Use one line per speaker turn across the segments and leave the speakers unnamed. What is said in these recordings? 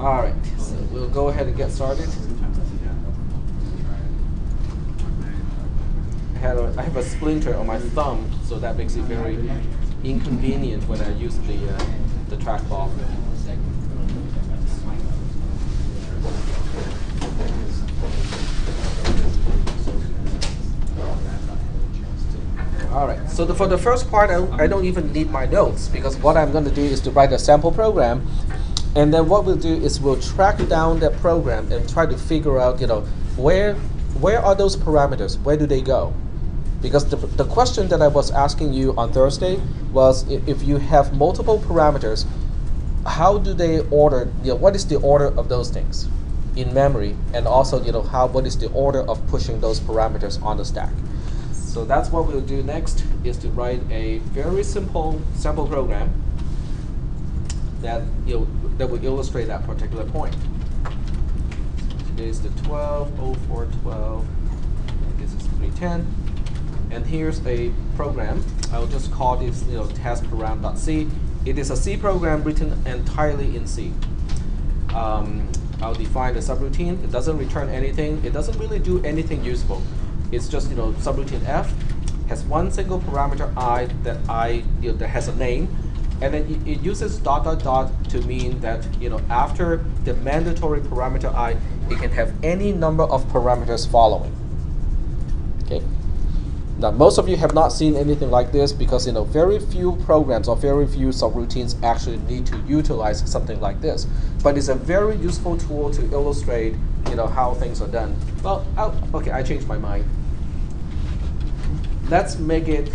All right, so we'll go ahead and get started. I have a splinter on my thumb, so that makes it very inconvenient when I use the trackball. All right, so for the first part, I don't even need my notes, because what I'm going to do is to write a sample program, and then what we'll do is we'll track down that program and try to figure out, where are those parameters? Where do they go? Because the question that I was asking you on Thursday was, if you have multiple parameters, how do they order? What is the order of those things in memory, and also what is the order of pushing those parameters on the stack? So that's what we'll do next, is to write a very simple sample program that will illustrate that particular point. Today is the 12/04/12. This is 310. And here's a program. I'll just call this testprogram.c. It is a C program written entirely in C. I'll define the subroutine. It doesn't return anything. It doesn't really do anything useful. It's just subroutine F has one single parameter I that has a name, and then it uses ... to mean that after the mandatory parameter I, it can have any number of parameters following. Okay. Now, most of you have not seen anything like this, because very few programs or very few subroutines actually need to utilize something like this. But it's a very useful tool to illustrate how things are done. Well, okay, I changed my mind. Let's make it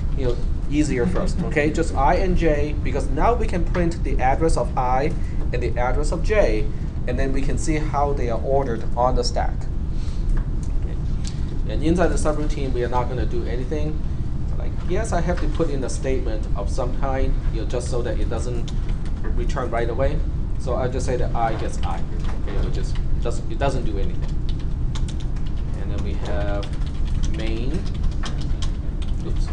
easier first. Okay, just I and J, because now we can print the address of I and the address of J, and then we can see how they are ordered on the stack. And inside the subroutine, we are not going to do anything. Like, yes, I have to put in a statement of some kind, just so that it doesn't return right away. So I'll just say that I gets I, okay, which is it doesn't do anything. And then we have main. Oops.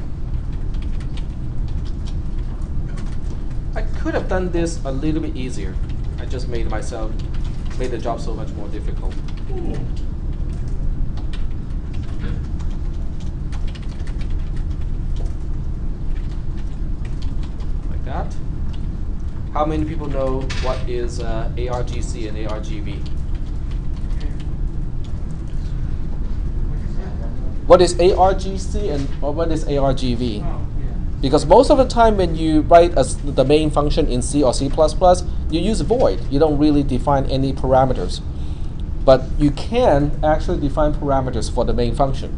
I could have done this a little bit easier. I just made the job so much more difficult. That. How many people know what is ARGC and ARGV? What is ARGC and what is ARGV? Because most of the time when you write the main function in C or C++, you use void. You don't really define any parameters. But you can actually define parameters for the main function.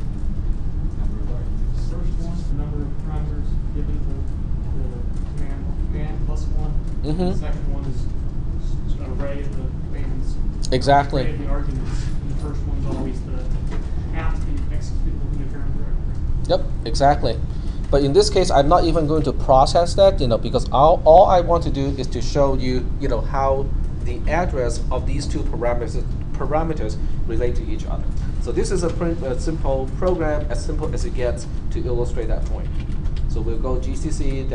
Mm-hmm.
The second one is an array of the commands.
Exactly.
Array of the arguments. And the first one's always the path to be executable in the current directory.
Yep, exactly. But in this case, I'm not even going to process that, because all I want to do is to show you, how the address of these two parameters relate to each other. So this is a simple program, as simple as it gets, to illustrate that point. So we'll go gcc-g-o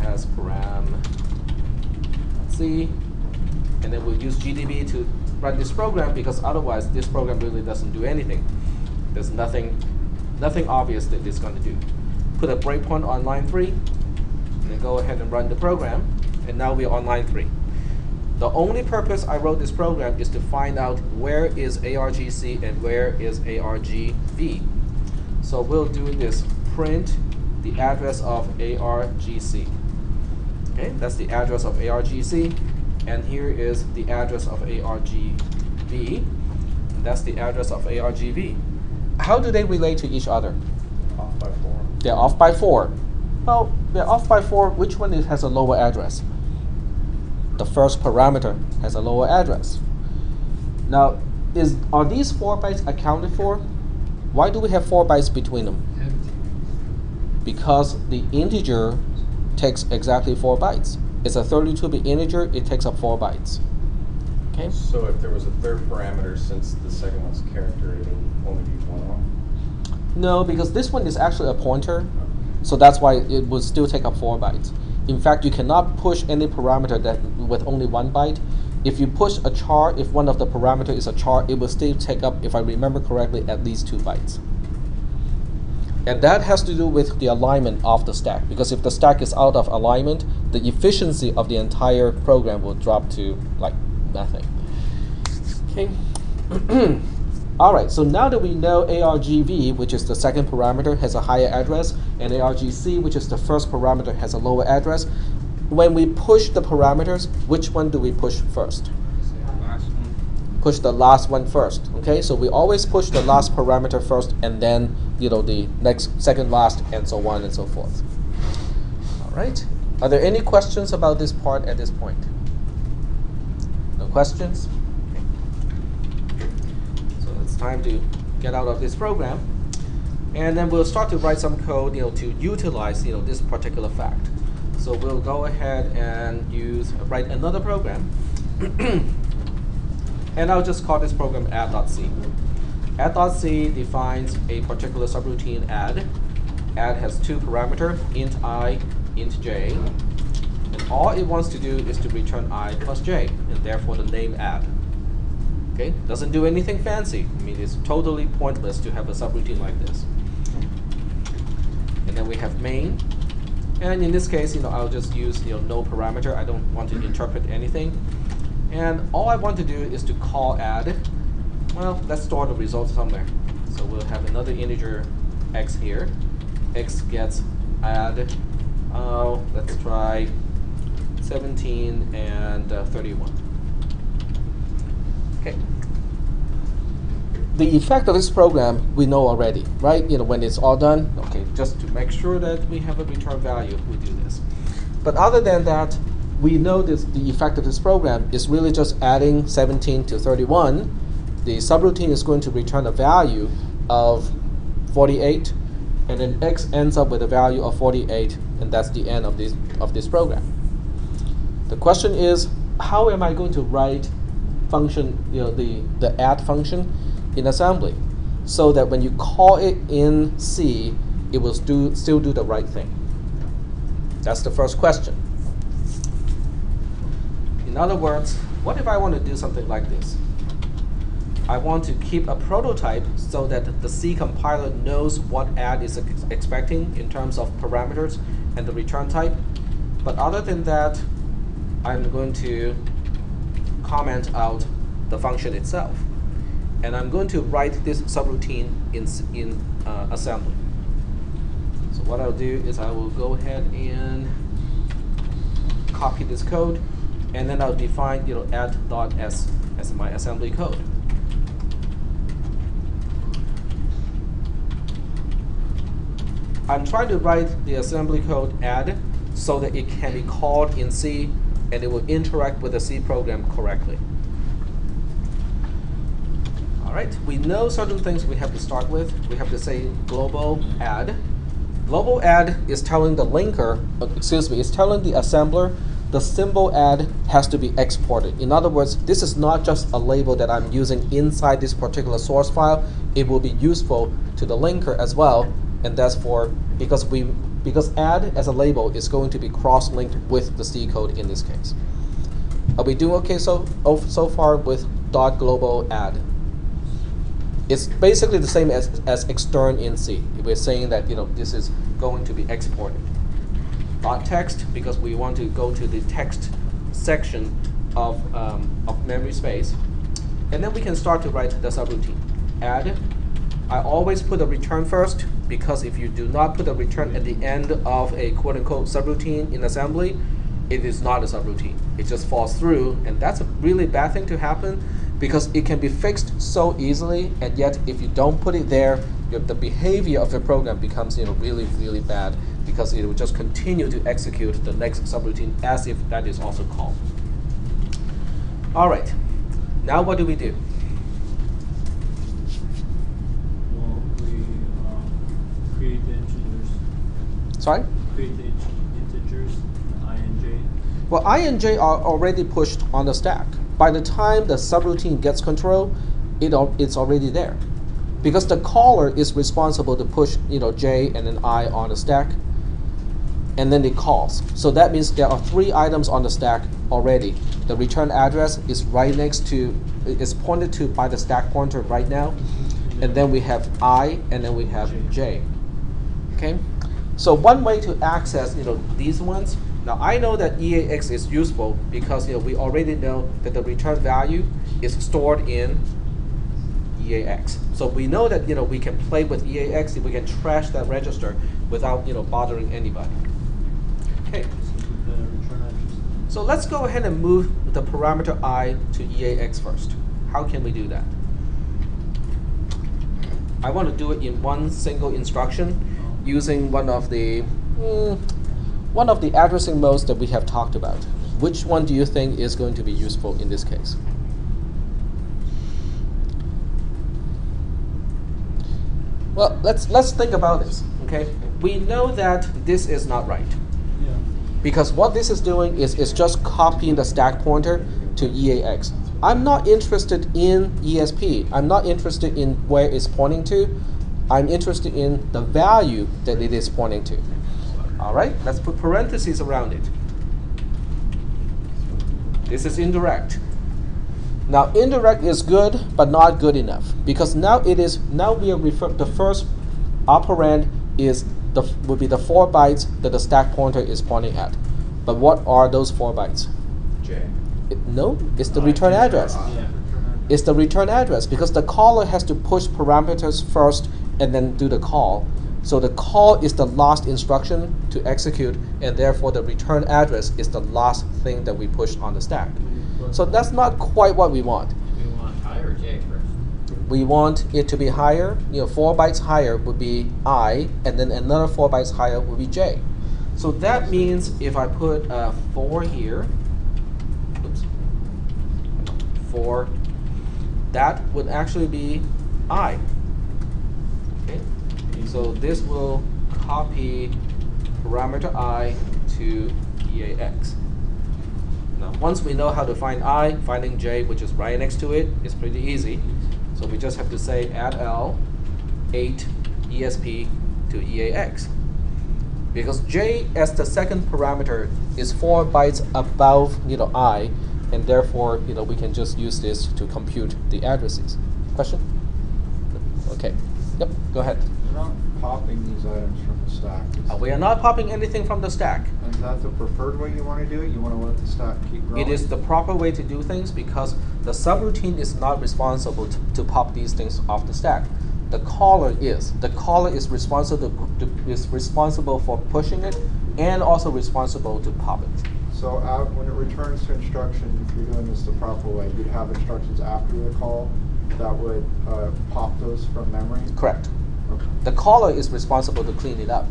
testparam.c, and then we'll use gdb to run this program, because otherwise this program really doesn't do anything. There's nothing obvious that it's going to do. Put a breakpoint on line 3, and then go ahead and run the program, and now we're on line 3. The only purpose I wrote this program is to find out where is ARGC and where is ARGV. So we'll do this print the address of ARGC. Okay, that's the address of ARGC, and here is the address of ARGV, and that's the address of ARGV. How do they relate to each other?
Off by 4.
They're off by 4. Well, they're off by 4. Which one has a lower address? The first parameter has a lower address. Now, are these 4 bytes accounted for? Why do we have 4 bytes between them? Because the integer takes exactly 4 bytes. It's a 32-bit integer, it takes up 4 bytes. Okay?
So if there was a third parameter, since the second one's a character, it would only be 1 off?
No, because this one is actually a pointer, so that's why it would still take up 4 bytes. In fact, you cannot push any parameter that with only 1 byte. If you push a char, if one of the parameter is a char, it will still take up, if I remember correctly, at least 2 bytes. And that has to do with the alignment of the stack, because if the stack is out of alignment, the efficiency of the entire program will drop to like nothing. Okay. All right, so now that we know argv, which is the second parameter, has a higher address, and argc, which is the first parameter, has a lower address, when we push the parameters, which one do we push first? Push the last one first. Okay, so we always push the last parameter first, and then the next, second last, and so on and so forth. All right. Are there any questions about this part at this point? No questions? Okay. So it's time to get out of this program, and then we'll start to write some code, to utilize, this particular fact. So we'll go ahead and write another program. And I'll just call this program add.c. Add.c defines a particular subroutine add. Add has 2 parameters, int I, int j. And all it wants to do is to return I plus j, and therefore the name add. Okay, doesn't do anything fancy. I mean, it's totally pointless to have a subroutine like this. And then we have main. And in this case, I'll just use no parameter. I don't want to interpret anything. And all I want to do is to call add. Well, let's store the result somewhere. So we'll have another integer x here. X gets add. Let's try 17 and 31. Okay. The effect of this program we know already, right? When it's all done, okay, just to make sure that we have a return value, we do this. But other than that, we know the effect of this program is really just adding 17 to 31. The subroutine is going to return a value of 48, and then x ends up with a value of 48, and that's the end of this program. The question is, how am I going to write function, the add function in assembly, so that when you call it in C, it will still do the right thing? That's the first question. In other words, what if I want to do something like this? I want to keep a prototype so that the C compiler knows what add is expecting in terms of parameters and the return type. But other than that, I'm going to comment out the function itself. And I'm going to write this subroutine in assembly. So what I'll do is I will go ahead and copy this code, and then I'll define add.s as my assembly code. I'm trying to write the assembly code add so that it can be called in C and it will interact with the C program correctly. All right, we know certain things we have to start with. We have to say global add. Global add is telling the linker, is telling the assembler the symbol add has to be exported. In other words, this is not just a label that I'm using inside this particular source file. It will be useful to the linker as well, and that's because add as a label is going to be cross-linked with the C code in this case. Are we doing okay so far with .global add? It's basically the same as extern in C. We're saying that this is going to be exported. .text, because we want to go to the text section of memory space. And then we can start to write the subroutine. Add. I always put a return first, because if you do not put a return at the end of a quote-unquote subroutine in assembly, it is not a subroutine. It just falls through, and that's a really bad thing to happen, because it can be fixed so easily, and yet if you don't put it there, the behavior of the program becomes really, really bad, because it will just continue to execute the next subroutine as if that is also called. All right, now what do we do?
Well, we create the integers.
Sorry?
Create the integers, I and j.
Well, I and j are already pushed on the stack. By the time the subroutine gets control, it's already there, because the caller is responsible to push j and then I on the stack. and then it calls. So that means there are 3 items on the stack already. The return address is right next to, is pointed to by the stack pointer right now, and then we have I, and then we have J. Okay, so one way to access these ones. Now I know that EAX is useful because we already know that the return value is stored in EAX. So we know that we can play with EAX, we can trash that register without bothering anybody. Okay. So let's go ahead and move the parameter I to EAX first. How can we do that? I want to do it in one single instruction using one of the addressing modes that we have talked about. Which one do you think is going to be useful in this case? Well, let's think about this. Okay, we know that this is not right.
Yeah.
Because what this is doing is it's just copying the stack pointer to EAX. I'm not interested in ESP. I'm not interested in where it's pointing to. I'm interested in the value that it is pointing to. All right, let's put parentheses around it. This is indirect. Now indirect is good, but not good enough, because now we are the first operand would be the 4 bytes that the stack pointer is pointing at. But what are those 4 bytes?
J.
No, it's the return address.
Yeah.
It's the return address, because the caller has to push parameters first and then do the call. So the call is the last instruction to execute, and therefore the return address is the last thing that we push on the stack. So that's not quite what we want.
We want I or J first.
We want it to be higher. 4 bytes higher would be I, and then another 4 bytes higher would be J. So that means if I put 4 here, oops, 4, that would actually be I. Okay. So this will copy parameter I to EAX. Now, once we know how to find I, finding J, which is right next to it, is pretty easy. So we just have to say add L 8 ESP to EAX. Because J as the second parameter is 4 bytes above I, and therefore we can just use this to compute the addresses. Question? Okay. Yep. Go ahead.
You're not popping these items from the stack.
We are not popping anything from the stack.
Is that the preferred way you want to do it? You want to let the stack keep growing?
It is the proper way to do things because the subroutine is not responsible to pop these things off the stack. The caller is. The caller is responsible for pushing it and also responsible to pop it.
So when it returns to instruction, if you're doing this the proper way, you'd have instructions after the call that would pop those from memory?
Correct.
Okay.
The caller is responsible to clean it up.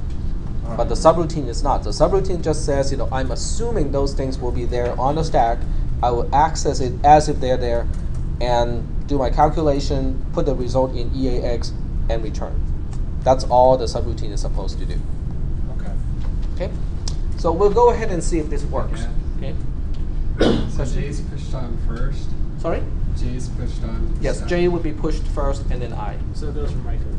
But the subroutine is not. The subroutine just says, I'm assuming those things will be there on the stack. I will access it as if they're there and do my calculation, put the result in EAX, and return. That's all the subroutine is supposed to do.
Okay.
Okay? So we'll go ahead and see if this works. Okay?
So J's pushed on first.
Sorry?
J's pushed on.
Yes,
second.
J would be pushed first and then I.
So it goes from right to left.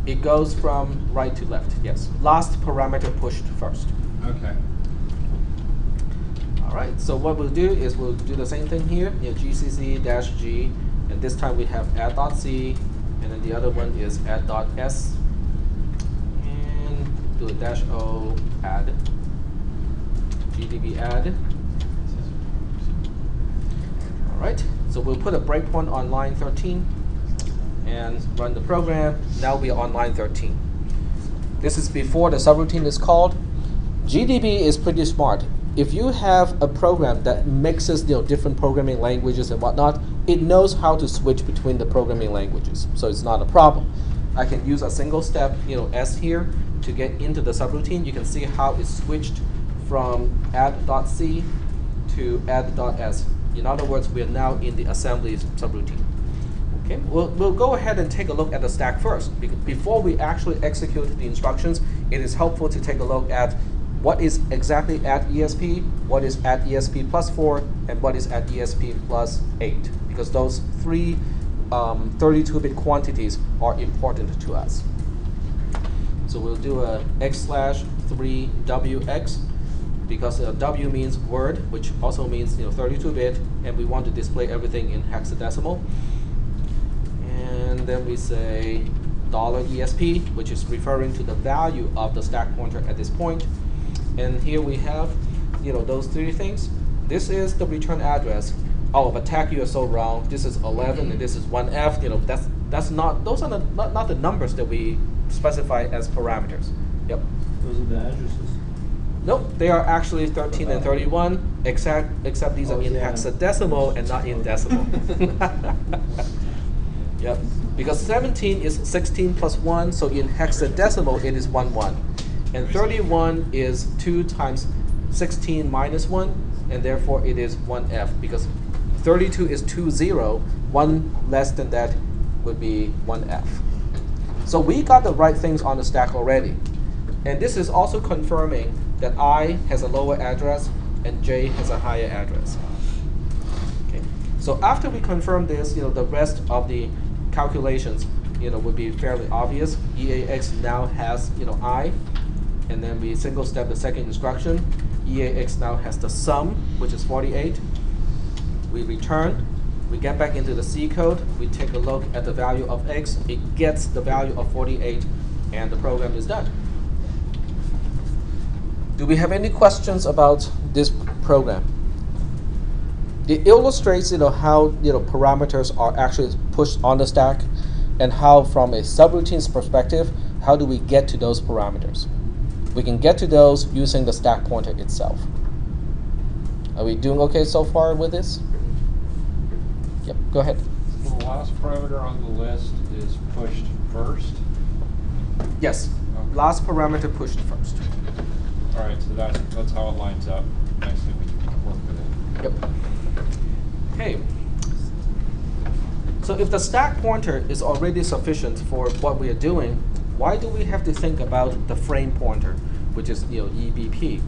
It goes from right to left, yes. Last parameter pushed first.
Okay.
All right, so what we'll do is we'll do the same thing here, GCC-G, and this time we have add.c, and then the other one is add.s, and do a -o add, gdb add. All right, so we'll put a breakpoint on line 13 and run the program. Now we are on line 13. This is before the subroutine is called. GDB is pretty smart. If you have a program that mixes different programming languages and whatnot, it knows how to switch between the programming languages, so it's not a problem. I can use a single step, S here, to get into the subroutine. You can see how it switched from add.c to add.s. In other words, we are now in the assembly subroutine. Okay, we'll go ahead and take a look at the stack first. Before we actually execute the instructions, it is helpful to take a look at what is exactly at ESP, what is at ESP +4, and what is at ESP +8, because those three 32-bit quantities are important to us. So we'll do a cis3wx, because W means word, which also means 32-bit, and we want to display everything in hexadecimal. And then we say $ESP, which is referring to the value of the stack pointer at this point. And here we have those three things. This is the return address. Oh, but tag, you are so wrong. This is 11 and this is 1F. That's not, those are not the numbers that we specify as parameters. Yep.
Those are the addresses.
Nope, they are actually 13 and 31, except these are in
yeah.
hexadecimal and not in decimal. Yep, because 17 is 16 plus 1, so in hexadecimal it is 1, 1. And 31 is 2 times 16 minus 1, and therefore it is 1F, because 32 is 2, 0, 1 less than that would be 1F. So we got the right things on the stack already. And this is also confirming that I has a lower address and J has a higher address. Okay. So after we confirm this, the rest of the calculations, would be fairly obvious. EAX now has, I, and then we single step the second instruction. EAX now has the sum, which is 48. We return. We get back into the C code. We take a look at the value of X. It gets the value of 48, and the program is done. Do we have any questions about this program? It illustrates, how parameters are actually pushed on the stack, and how, from a subroutine's perspective, how do we get to those parameters? We can get to those using the stack pointer itself. Are we doing okay so far with this? Yep. Go ahead.
The last parameter on the list is pushed first.
Yes.
Okay.
Last parameter pushed first.
All right, so that's how it lines up. Nicely, we can work with it.
Yep. Okay. So if the stack pointer is already sufficient for what we are doing, why do we have to think about the frame pointer, which is EBP?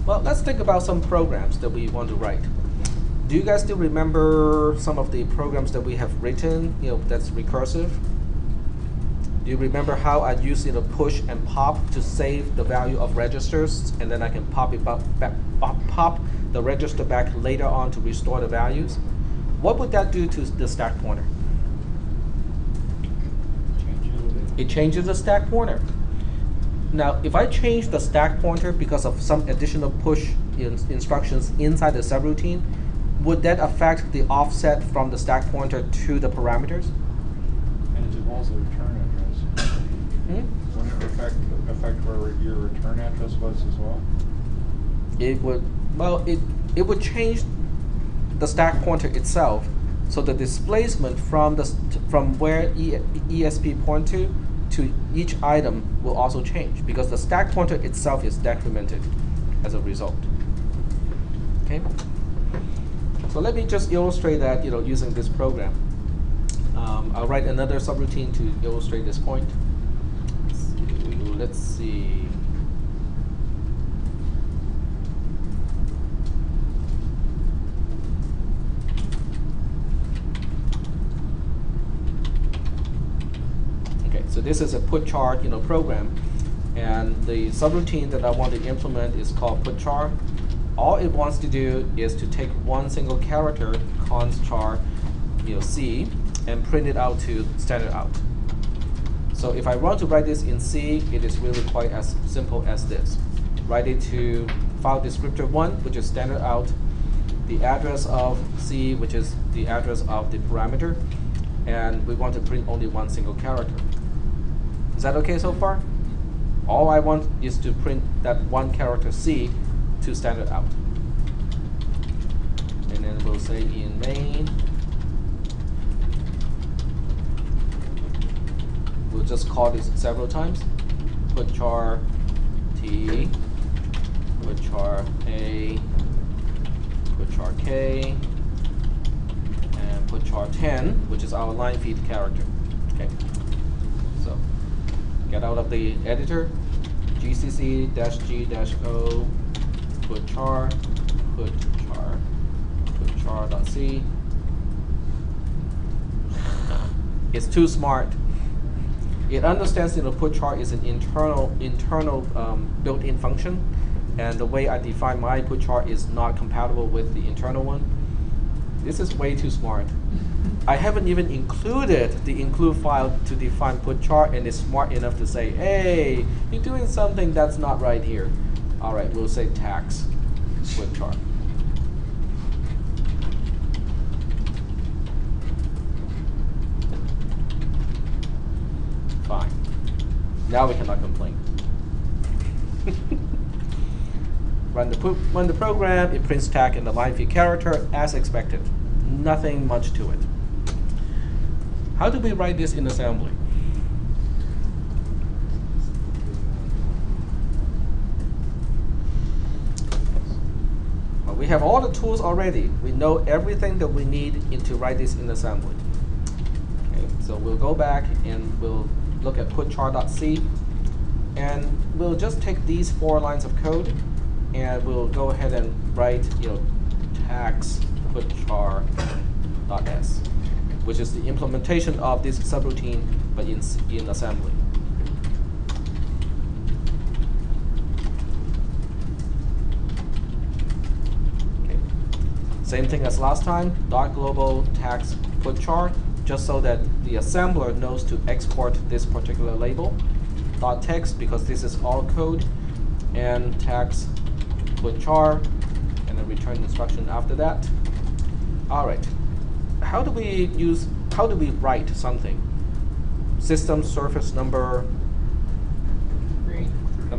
Well, let's think about some programs that we want to write. Do you guys still remember some of the programs that we have written, that's recursive? Do you remember how I use push and pop to save the value of registers, and then I can pop the register back later on to restore the values? What would that do to the stack pointer? It changes the stack pointer. Now, if I change the stack pointer because of some additional push instructions inside the subroutine, would that affect the offset from the stack pointer to the parameters?
And it involves a return address. Wouldn't it affect where your return address was as well?
It would. Well, it would change the stack pointer itself, so the displacement from where ESP point to each item will also change, because the stack pointer itself is decremented as a result. Okay. So let me just illustrate that, using this program. I'll write another subroutine to illustrate this point. Let's see. Okay, so this is a put char, program, and the subroutine that I want to implement is called put char. All it wants to do is to take one single character, const char, C, and print it out to standard out. So if I want to write this in C, it is really quite as simple as this. Write it to file descriptor 1, which is standard out, the address of C, which is the address of the parameter, and we want to print only one single character. Is that okay so far? All I want is to print that one character C to standard out. And then we'll say in main, we'll just call this several times. Put char T, put char A, put char K, and put char 10, which is our line feed character. Okay. So get out of the editor, gcc-g-o, put char, put char.c. It's too smart. It understands put char is an internal built-in function, and the way I define my put char is not compatible with the internal one. This is way too smart. I haven't even included the include file to define put char, and it's smart enough to say, hey, you're doing something that's not right here. All right, we'll say tax put char. Fine. Now we cannot complain. Run the program, it prints tag in the line feed character as expected. Nothing much to it. How do we write this in assembly? Well, we have all the tools already. We know everything that we need to write this in assembly. Okay, so we'll go back and we'll look at putchar.c, and we'll just take these 4 lines of code, and we'll go ahead and write tax putchar.s, which is the implementation of this subroutine, but in assembly. Okay. Same thing as last time. .global tax putchar, just so that the assembler knows to export this particular label. .text, because this is all code, and tax putchar, and then return instruction after that. All right. How do we write something? System surface number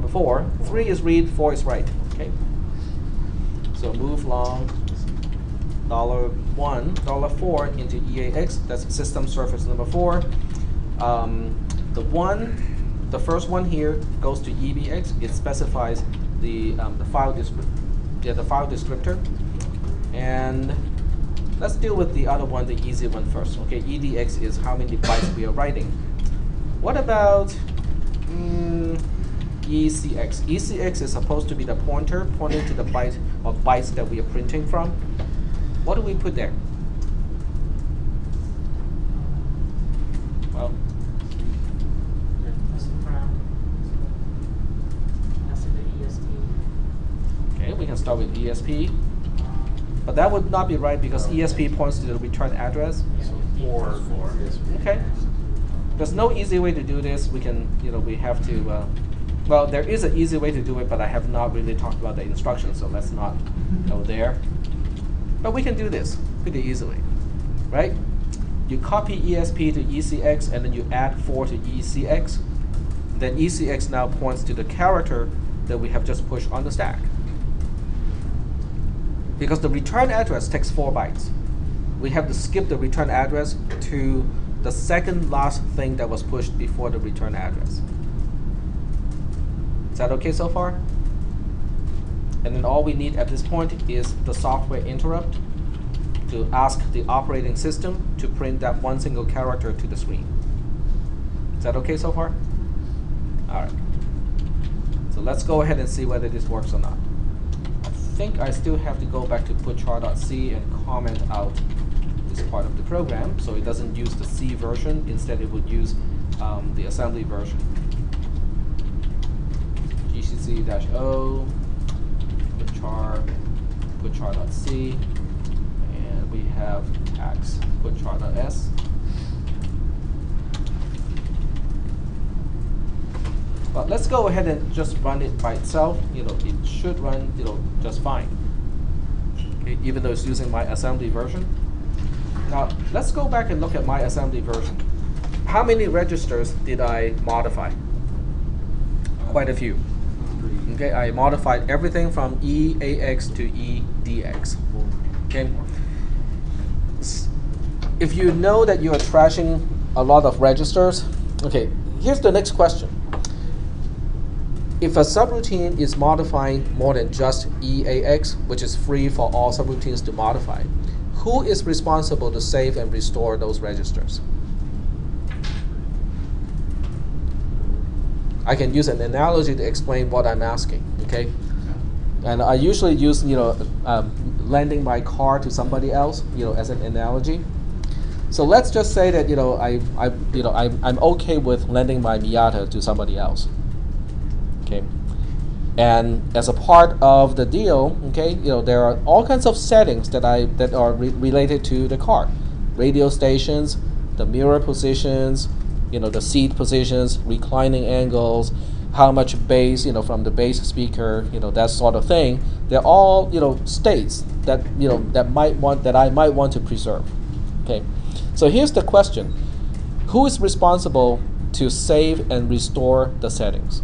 4. 3 is read, 4 is write. Okay. So move long $4 into EAX. That's system surface number 4. The first one here goes to EBX. It specifies the file descriptor, and let's deal with the other one, the easy one first. Okay, EDX is how many bytes we are writing. What about ECX? ECX is supposed to be the pointer pointing to the byte or bytes that we are printing from. What do we put there? Well,
That's the crown. That's in the ESP.
okay, we can start with ESP. But that would not be right because ESP points to the return address.
So 4 is
Okay. There's no easy way to do this. We can, we have to, well, there is an easy way to do it, but I have not really talked about the instructions, so let's not go there. But we can do this pretty easily, right? You copy ESP to ECX, and then you add 4 to ECX. Then ECX now points to the character that we have just pushed on the stack. Because the return address takes 4 bytes. We have to skip the return address to the second last thing that was pushed before the return address. Is that okay so far? And then all we need at this point is the software interrupt to ask the operating system to print that one single character to the screen. Is that okay so far? All right. So let's go ahead and see whether this works or not. I think I still have to go back to putchar.c and comment out this part of the program, so it doesn't use the C version. Instead, it would use the assembly version. gcc-o putchar.c, and we have tax putchar.s. But let's go ahead and just run it by itself. It should run, just fine. Okay, even though it's using my assembly version. Now, let's go back and look at my assembly version. How many registers did I modify? Quite a few. Okay, I modified everything from EAX to EDX. Okay. If you know that you are trashing a lot of registers, okay, here's the next question. If a subroutine is modifying more than just EAX, which is free for all subroutines to modify, who is responsible to save and restore those registers? I can use an analogy to explain what I'm asking, okay? And I usually use, lending my car to somebody else, as an analogy. So let's just say that I'm okay with lending my Miata to somebody else. Okay. And as a part of the deal, okay, there are all kinds of settings that are related to the car, radio stations, the mirror positions, the seat positions, reclining angles, how much bass, from the bass speaker, that sort of thing. They're all, states that I might want to preserve. Okay, so here's the question: who is responsible to save and restore the settings?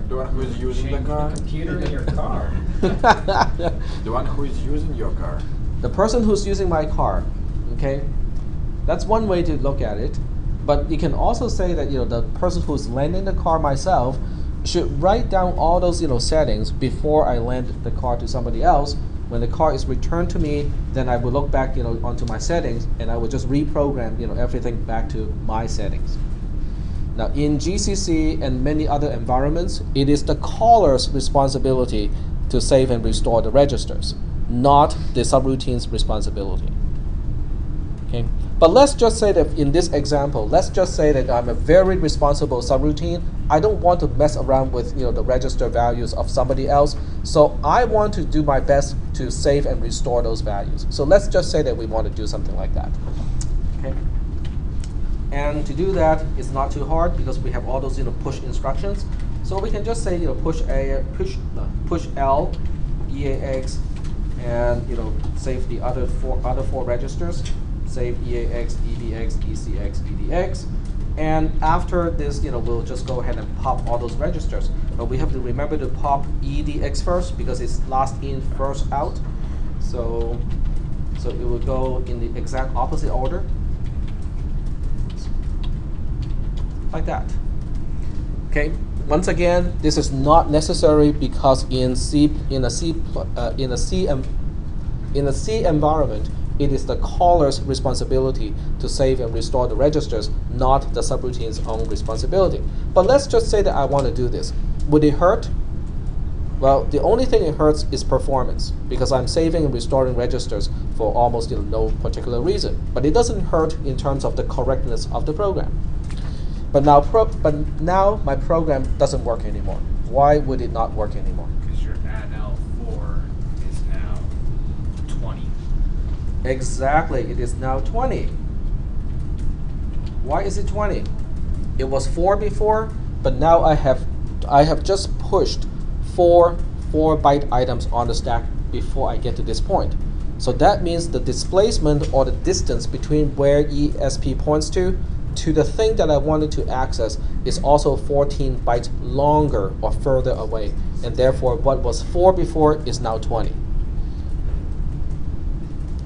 The one who is using the
Change
car?
the computer in your car.
The one who is using your car.
The person who's using my car, okay? That's one way to look at it. But you can also say that the person who's lending the car, myself, should write down all those settings before I lend the car to somebody else. When the car is returned to me, then I will look back onto my settings, and I will just reprogram everything back to my settings. Now, in GCC and many other environments, it is the caller's responsibility to save and restore the registers, not the subroutine's responsibility. Okay? But let's just say that in this example, let's just say that I'm a very responsible subroutine. I don't want to mess around with the register values of somebody else, so I want to do my best to save and restore those values. So let's just say that we want to do something like that. Okay? And to do that, it's not too hard because we have all those push instructions. So we can just say push L, EAX, and save the other four registers. Save EAX, EDX, ECX, EDX. And after this, we'll just go ahead and pop all those registers. But we have to remember to pop EDX first because it's last in, first out. So it will go in the exact opposite order. Like that. Okay. Once again, this is not necessary because in a C environment, it is the caller's responsibility to save and restore the registers, not the subroutine's own responsibility. But let's just say that I want to do this. Would it hurt? Well, the only thing it hurts is performance because I'm saving and restoring registers for almost no particular reason. But it doesn't hurt in terms of the correctness of the program. But now my program doesn't work anymore. Why would it not work anymore?
Because your ADL4 is now 20.
Exactly, it is now 20. Why is it 20? It was 4 before, but now I have just pushed four 4-byte items on the stack before I get to this point. So that means the displacement or the distance between where ESP points to the thing that I wanted to access is also 14 bytes longer or further away. And therefore, what was 4 before is now 20.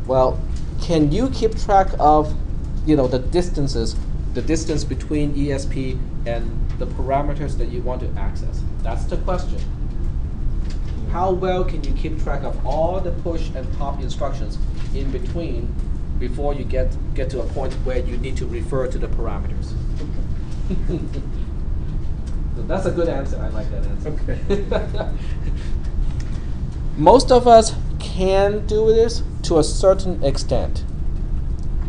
Well, can you keep track of the distances, the distance between ESP and the parameters that you want to access? That's the question. How well can you keep track of all the push and pop instructions in between before you get to a point where you need to refer to the parameters? So that's a good answer. I like that answer.
Okay.
Most of us can do this to a certain extent.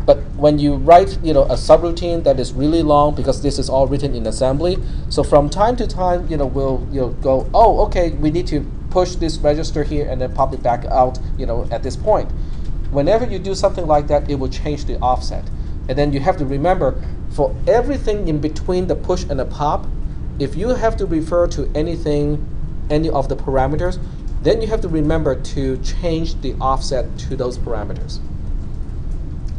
But when you write a subroutine that is really long, because this is all written in assembly, so from time to time we'll go, oh, okay, we need to push this register here and then pop it back out at this point. Whenever you do something like that, it will change the offset. And then you have to remember, for everything in between the push and the pop, if you have to refer to any of the parameters, then you have to remember to change the offset to those parameters.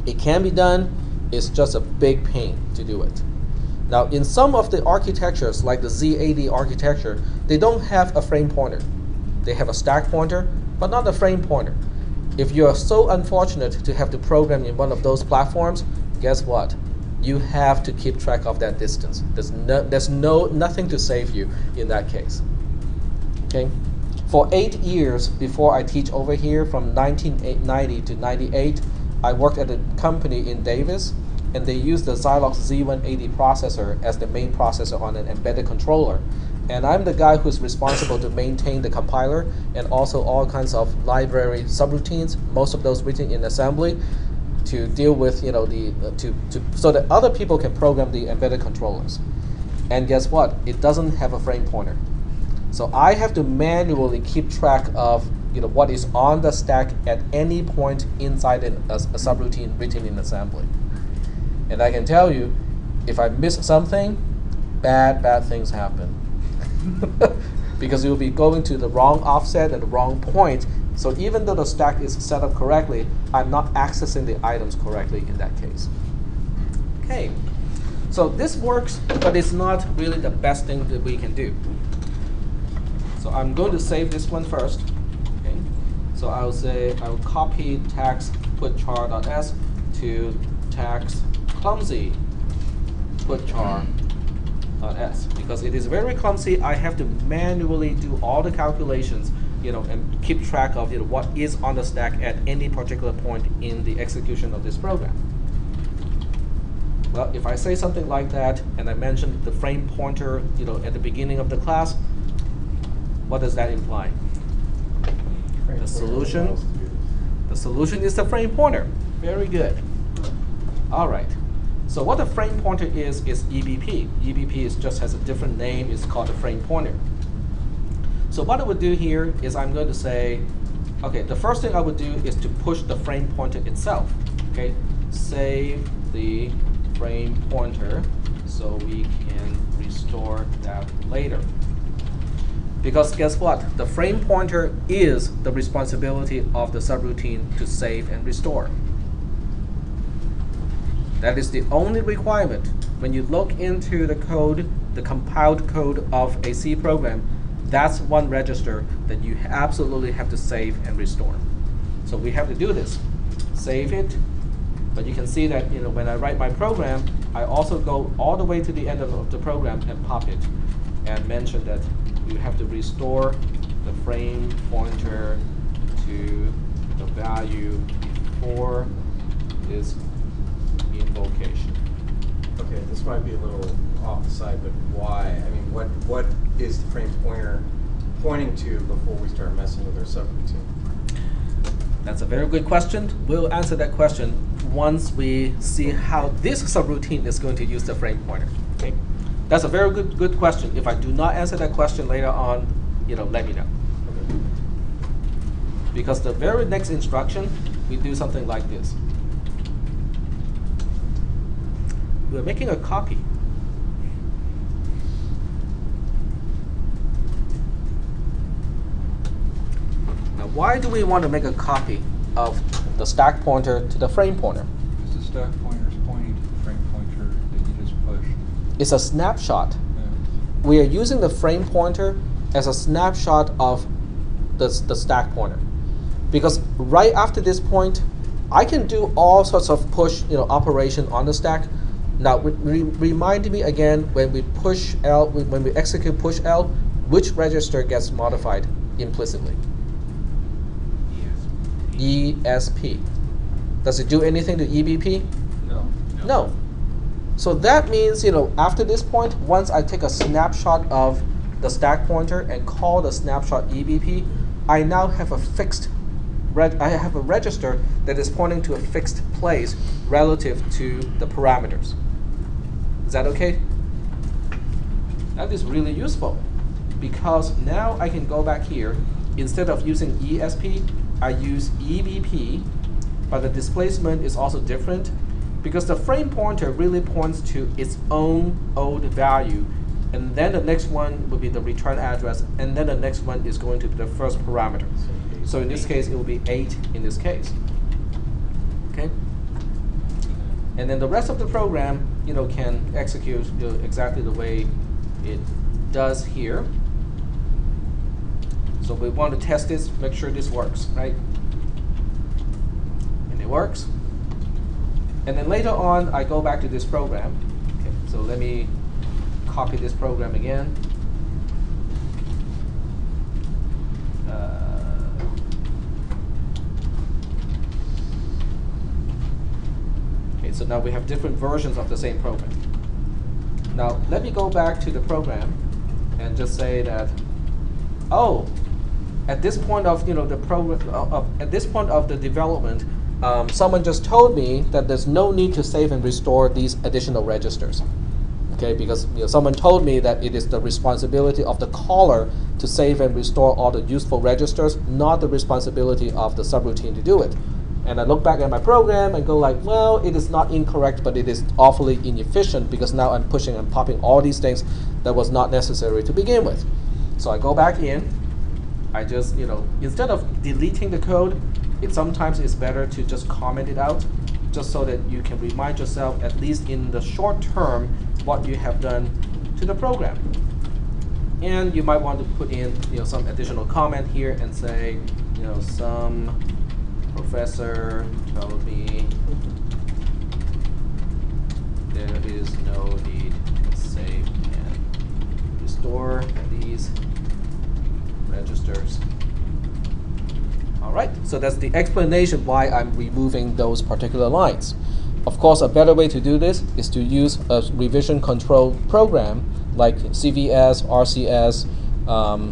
It can be done, it's just a big pain to do it. Now, in some of the architectures, like the Z80 architecture, they don't have a frame pointer. They have a stack pointer, but not a frame pointer. If you are so unfortunate to have to program in one of those platforms, guess what? You have to keep track of that distance. There's nothing to save you in that case. Okay? For 8 years before I teach over here, from 1990 to 98, I worked at a company in Davis, and they used the Xylox Z180 processor as the main processor on an embedded controller. And I'm the guy who's responsible to maintain the compiler and also all kinds of library subroutines, most of those written in assembly. to deal with so that other people can program the embedded controllers. And guess what? It doesn't have a frame pointer. So I have to manually keep track of what is on the stack at any point inside a subroutine written in assembly. And I can tell you, if I miss something, bad things happen. Because you'll be going to the wrong offset at the wrong point. So even though the stack is set up correctly, I'm not accessing the items correctly in that case. Okay, so this works, but it's not really the best thing that we can do. So I'm going to save this one first. Okay, so I'll copy tax put char.s to tax clumsy put char.s, because it is very clumsy. I have to manually do all the calculations, and keep track of what is on the stack at any particular point in the execution of this program. Well, if I say something like that, and I mention the frame pointer, at the beginning of the class, what does that imply? The solution is the frame pointer. Very good. All right. So what the frame pointer is EBP. EBP just has a different name. It's called a frame pointer. So what I would do here is I'm going to say, okay, the first thing I would do is to push the frame pointer itself. Okay, save the frame pointer so we can restore that later. Because guess what? The frame pointer is the responsibility of the subroutine to save and restore. That is the only requirement. When you look into the code, the compiled code of a C program, that's one register that you absolutely have to save and restore. So we have to do this. Save it. But you can see that when I write my program, I also go all the way to the end of the program and pop it and mention that you have to restore the frame pointer to the value before this invocation.
Okay, this might be a little off the side, but why? I mean, what is the frame pointer pointing to before we start messing with our subroutine?
That's a very good question. We'll answer that question once we see how this subroutine is going to use the frame pointer. Okay, that's a very good question. If I do not answer that question later on, let me know. Okay. Because the very next instruction, we do something like this. We're making a copy. Now, why do we want to make a copy of the stack pointer to the frame pointer?
Because the stack pointer is pointing to the frame pointer that you just pushed.
It's a snapshot.
Yeah.
We are using the frame pointer as a snapshot of the stack pointer. Because right after this point, I can do all sorts of push operation on the stack. Now, remind me again, when we push L, when we execute push L, which register gets modified implicitly? ESP. Does it do anything to EBP? No. So that means, after this point, once I take a snapshot of the stack pointer and call the snapshot EBP, I now have a register that is pointing to a fixed place relative to the parameters. Is that okay? That is really useful, because now I can go back here. Instead of using ESP, I use EBP, but the displacement is also different, because the frame pointer really points to its own old value, and then the next one will be the return address, and then the next one is going to be the first parameter. So in this case, it will be 8 in this case. Okay? And then the rest of the program, can execute exactly the way it does here. So we want to test this, make sure this works, right? And it works. And then later on, I go back to this program. Okay, so let me copy this program again. Okay, so now we have different versions of the same program. Now let me go back to the program and just say that, oh, at this point of the program, at this point of the development, someone just told me that there's no need to save and restore these additional registers. Okay, because someone told me that it is the responsibility of the caller to save and restore all the useful registers, not the responsibility of the subroutine to do it. And I look back at my program and go like, well, it is not incorrect, but it is awfully inefficient because now I'm pushing and popping all these things that was not necessary to begin with. So I go back in. I just, instead of deleting the code, it sometimes is better to just comment it out, just so that you can remind yourself, at least in the short term, what you have done to the program. And you might want to put in some additional comment here and say, some professor told me there is no need to save and restore these registers. All right, so that's the explanation why I'm removing those particular lines. Of course, a better way to do this is to use a revision control program like CVS, RCS,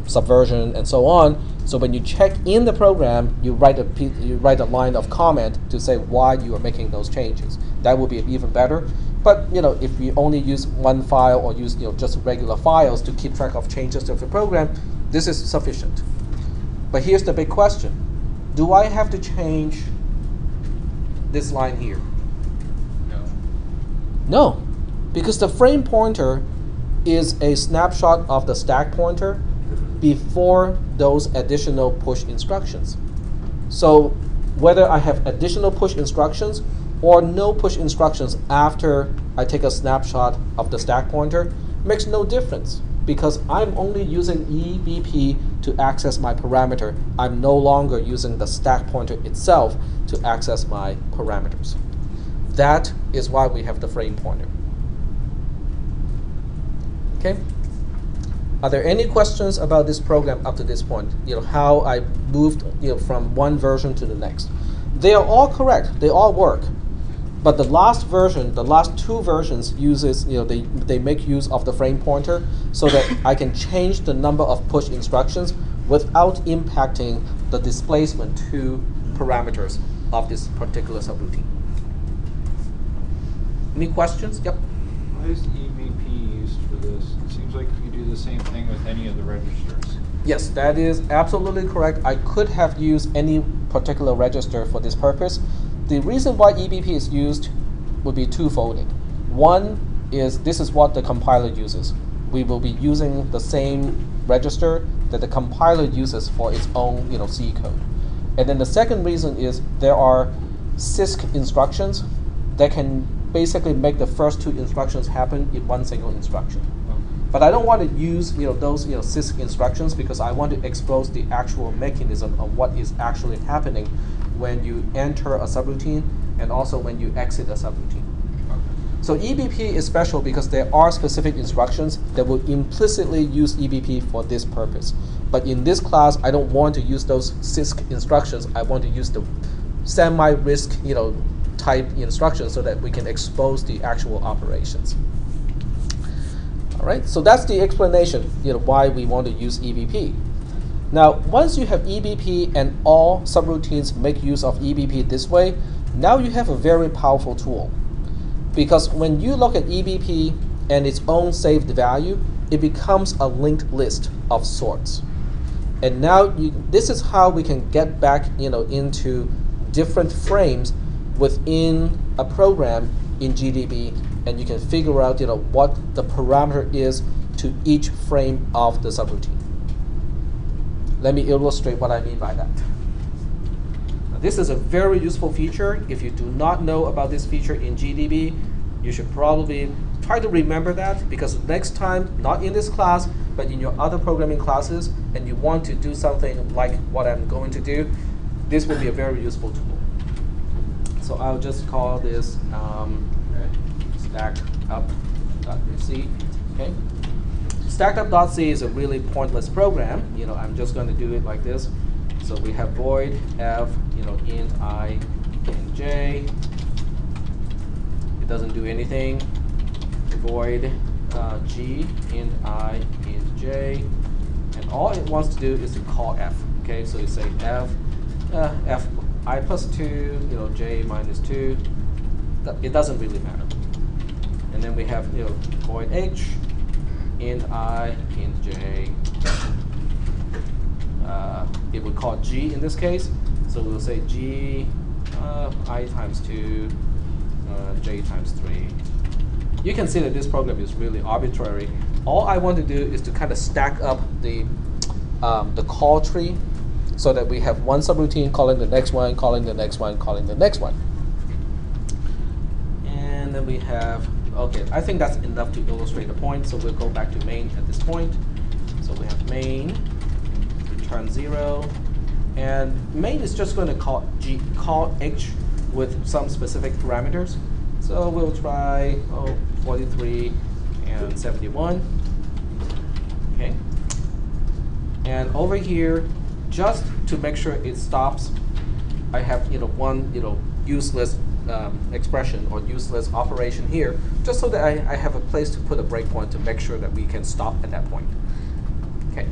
Subversion, and so on. So when you check in the program, you write a line of comment to say why you are making those changes. That would be even better. But if you only use one file or use just regular files to keep track of changes to the program, this is sufficient. But here's the big question. Do I have to change this line here? No, because the frame pointer is a snapshot of the stack pointer before those additional push instructions. So whether I have additional push instructions or no push instructions after I take a snapshot of the stack pointer makes no difference, because I'm only using EBP to access my parameter. I'm no longer using the stack pointer itself to access my parameters. That is why we have the frame pointer. Okay. Are there any questions about this program up to this point? How I moved from one version to the next. They are all correct. They all work. But the last version, the last two versions uses, they make use of the frame pointer so that I can change the number of push instructions without impacting the displacement to parameters of this particular subroutine. Any questions? Yep.
Why is EBP used for this? It seems like you do the same thing with any of the registers.
Yes, that is absolutely correct. I could have used any particular register for this purpose. The reason why EBP is used would be twofold. One is this is what the compiler uses. We will be using the same register that the compiler uses for its own C code. And then the second reason is there are cisp instructions that can basically make the first two instructions happen in one single instruction. But I don't want to use those cisp instructions because I want to expose the actual mechanism of what is actually happening when you enter a subroutine and also when you exit a subroutine. So EBP is special because there are specific instructions that will implicitly use EBP for this purpose. But in this class, I don't want to use those cisp instructions. I want to use the semi-RISC type instructions so that we can expose the actual operations. All right, so that's the explanation, why we want to use EBP. Now, once you have EBP and all subroutines make use of EBP this way, now you have a very powerful tool. Because when you look at EBP and its own saved value, it becomes a linked list of sorts. And now this is how we can get back into different frames within a program in GDB, and you can figure out what the parameter is to each frame of the subroutine. Let me illustrate what I mean by that. Now, this is a very useful feature. If you do not know about this feature in GDB, you should probably try to remember that, because next time, not in this class, but in your other programming classes, and you want to do something like what I'm going to do, this will be a very useful tool. So I'll just call this stackedup.c. Okay. Stackedup.c is a really pointless program. I'm just going to do it like this. So we have void f, int I, int j. It doesn't do anything. Void g, int I, int j, and all it wants to do is to call f. Okay, so you say f I plus 2, j minus 2. It doesn't really matter. And then we have void h, int I, int j. It would call g in this case, so we'll say g I times 2, j times 3. You can see that this program is really arbitrary. All I want to do is to kind of stack up the call tree so that we have one subroutine calling the next one, calling the next one, calling the next one. And then we have, okay, I think that's enough to illustrate the point, so we'll go back to main at this point. So we have main, return 0, and main is just going to call h with some specific parameters. So we'll try 43 and 71. Okay. And over here, just to make sure it stops, I have one useless expression or useless operation here, just so that I have a place to put a breakpoint to make sure that we can stop at that point. Okay.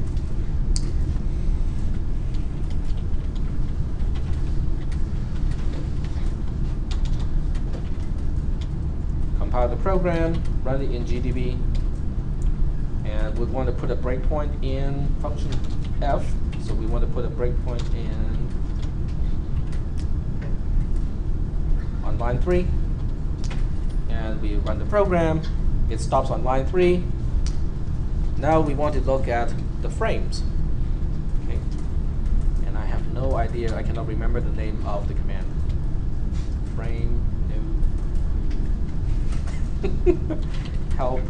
Compile the program, run it in GDB, and we want to put a breakpoint in function f. So we want to put a breakpoint on line 3, and we run the program. It stops on line 3. Now we want to look at the frames. Okay. And I have no idea. I cannot remember the name of the command. Frame new. Help.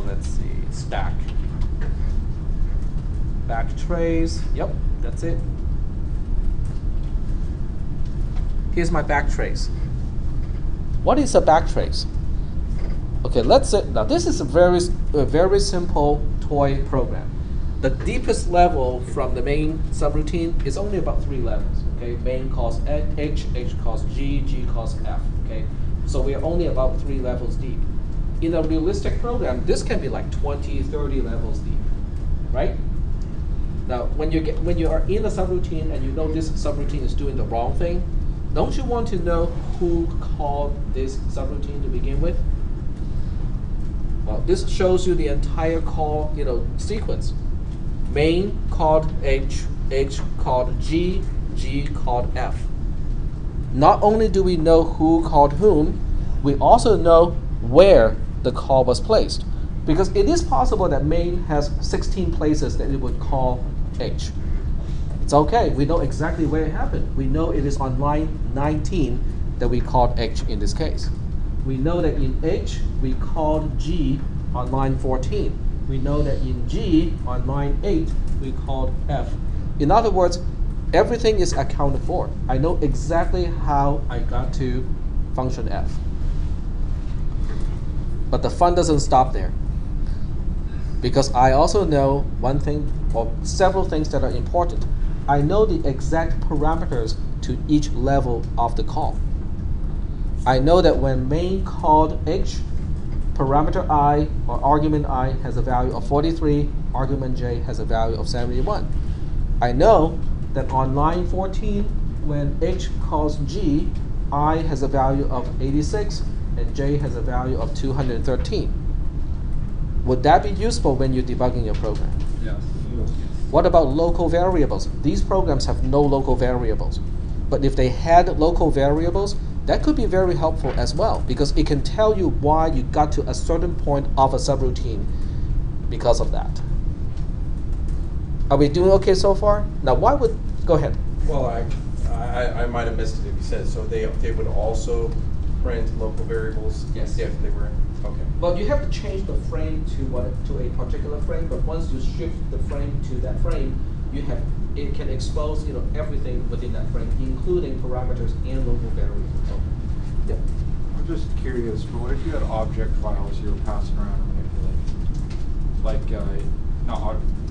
Let's see. Stack. Backtrace. Yep, that's it. Here's my backtrace. What is a backtrace? Okay, let's say now this is a very simple toy program. The deepest level from the main subroutine is only about 3 levels. Okay, main calls h, h calls g, g calls f. Okay, so we are only about 3 levels deep. In a realistic program, this can be like 20, 30 levels deep, right? Now, when you are in a subroutine and you know this subroutine is doing the wrong thing, don't you want to know who called this subroutine to begin with? Well, this shows you the entire call, sequence. Main called h, h called g, g called f. Not only do we know who called whom, we also know where the call was placed. Because it is possible that main has 16 places that it would call h. It's okay, we know exactly where it happened. We know it is on line 19 that we called h in this case. We know that in h, we called g on line 14. We know that in g, on line 8, we called f. In other words, everything is accounted for. I know exactly how I got to function f. But the fun doesn't stop there. Because I also know one thing, or several things that are important. I know the exact parameters to each level of the call. I know that when main called h, parameter I or argument I has a value of 43, argument j has a value of 71. I know that on line 14, when h calls g, I has a value of 86 and j has a value of 213. Would that be useful when you're debugging your program?
Yes.
What about local variables? These programs have no local variables. But if they had local variables, that could be very helpful as well, because it can tell you why you got to a certain point of a subroutine because of that. Are we doing okay so far? Now, go ahead.
Well, I might have missed it if you said, so they would also print local variables?
Yes.
If they were, okay.
Well, you have to change the frame to a particular frame, but once you shift the frame to that frame, it can expose everything within that frame, including parameters and local variables. Okay. Yep.
I'm just curious, but what if you had object files you were passing around and manipulating? Like,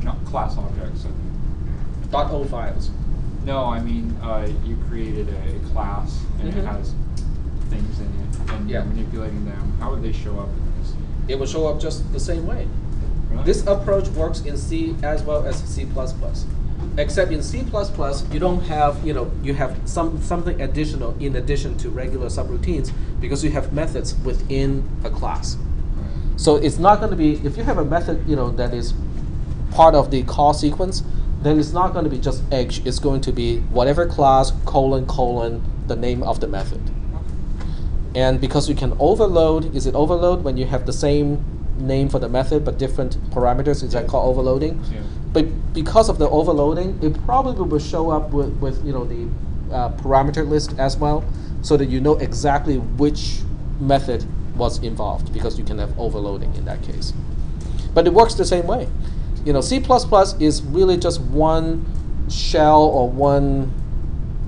not class objects.
.o files.
No, I mean, you created a class and it has things in it, and you're manipulating them. How would they show up in this?
It will show up just the same way.
Really?
This approach works in C as well as C++. Except in C++, you don't have, you have something additional in addition to regular subroutines because you have methods within a class. So it's not going to be, if you have a method, that is part of the call sequence, then it's not going to be just H. It's going to be whatever class, : the name of the method. And because you can overload, is it overload when you have the same name for the method but different parameters? Is that called overloading?
Yeah.
But because of the overloading, it probably will show up with the parameter list as well, so that you know exactly which method was involved, because you can have overloading in that case. But it works the same way. C++ is really just one shell or one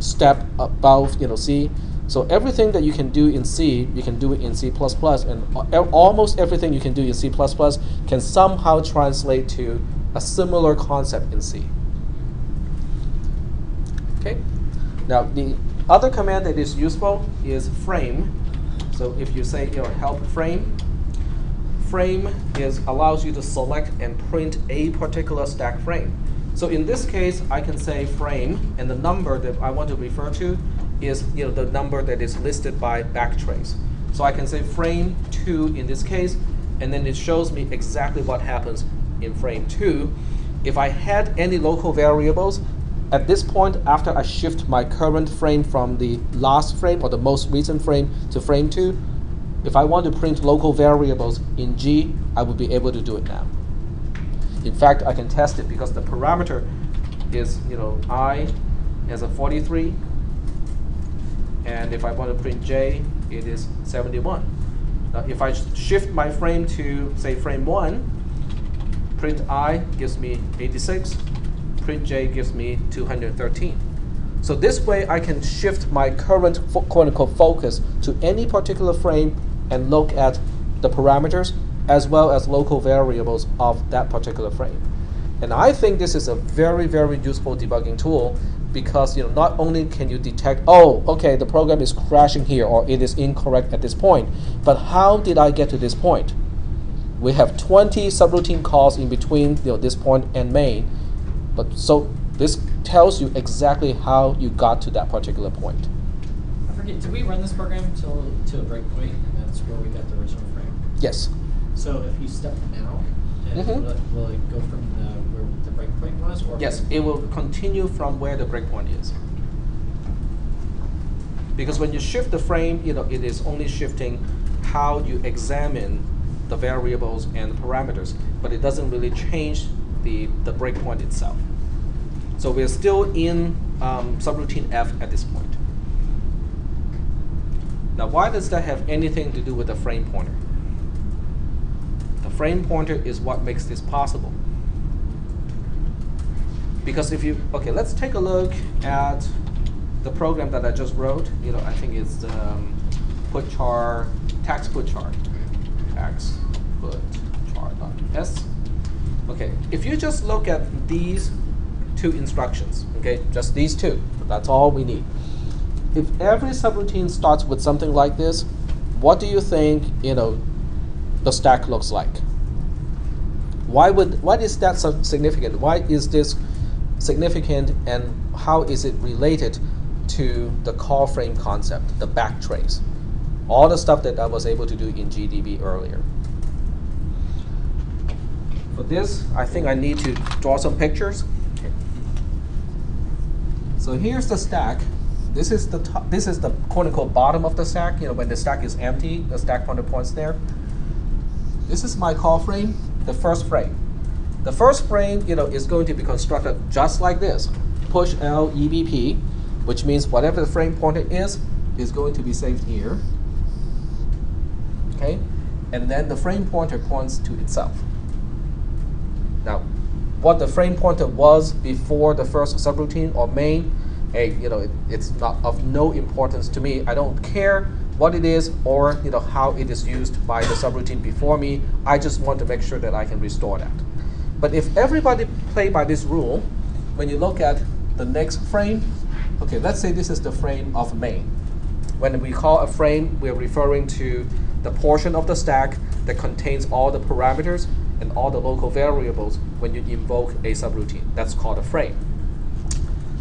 step above C. So everything that you can do in C, you can do it in C++, and almost everything you can do in C++ can somehow translate to a similar concept in C. Okay. Now the other command that is useful is frame. So if you say help frame, frame allows you to select and print a particular stack frame. So in this case, I can say frame, and the number that I want to refer to is the number that is listed by backtrace. So I can say frame 2 in this case, and then it shows me exactly what happens in frame 2. If I had any local variables, at this point, after I shift my current frame from the last frame or the most recent frame to frame 2, if I want to print local variables in G, I would be able to do it now. In fact, I can test it because the parameter is I as a 43, and if I want to print J, it is 71. Now, if I shift my frame to say frame 1, print I gives me 86. Print J gives me 213. So this way I can shift my current quote-unquote focus to any particular frame and look at the parameters as well as local variables of that particular frame. And I think this is a very, very useful debugging tool because not only can you detect, oh, okay, the program is crashing here or it is incorrect at this point, but how did I get to this point? We have 20 subroutine calls in between this point and main. But so this tells you exactly how you got to that particular point.
I forget, did we run this program to a breakpoint, and that's where we got the original frame?
Yes.
So if you step now, and will it go from where the breakpoint was? Or
yes, it will continue from where the breakpoint is. Because when you shift the frame, it is only shifting how you examine the variables and the parameters, but it doesn't really change the breakpoint itself. So we're still in subroutine F at this point. Now, why does that have anything to do with the frame pointer? The frame pointer is what makes this possible. Because if you, okay, let's take a look at the program that I just wrote. I think it's put char, tax put char, tax put char.s. Okay, if you just look at these two instructions, okay, just these two, that's all we need. If every subroutine starts with something like this, what do you think, the stack looks like? Why is that so significant? Why is this significant, and how is it related to the call frame concept, the backtrace? All the stuff that I was able to do in GDB earlier. For this, I think I need to draw some pictures. Okay. So here's the stack. This is the top, this is the quote-unquote bottom of the stack. When the stack is empty, the stack pointer points there. This is my call frame, the first frame. The first frame, is going to be constructed just like this. Push L EBP, which means whatever the frame pointer is going to be saved here. Okay, and then the frame pointer points to itself. Now, what the frame pointer was before the first subroutine or main, hey, it's not of no importance to me. I don't care what it is or how it is used by the subroutine before me. I just want to make sure that I can restore that. But if everybody play by this rule, when you look at the next frame, okay, let's say this is the frame of main. When we call a frame, we're referring to the portion of the stack that contains all the parameters, and all the local variables when you invoke a subroutine. That's called a frame.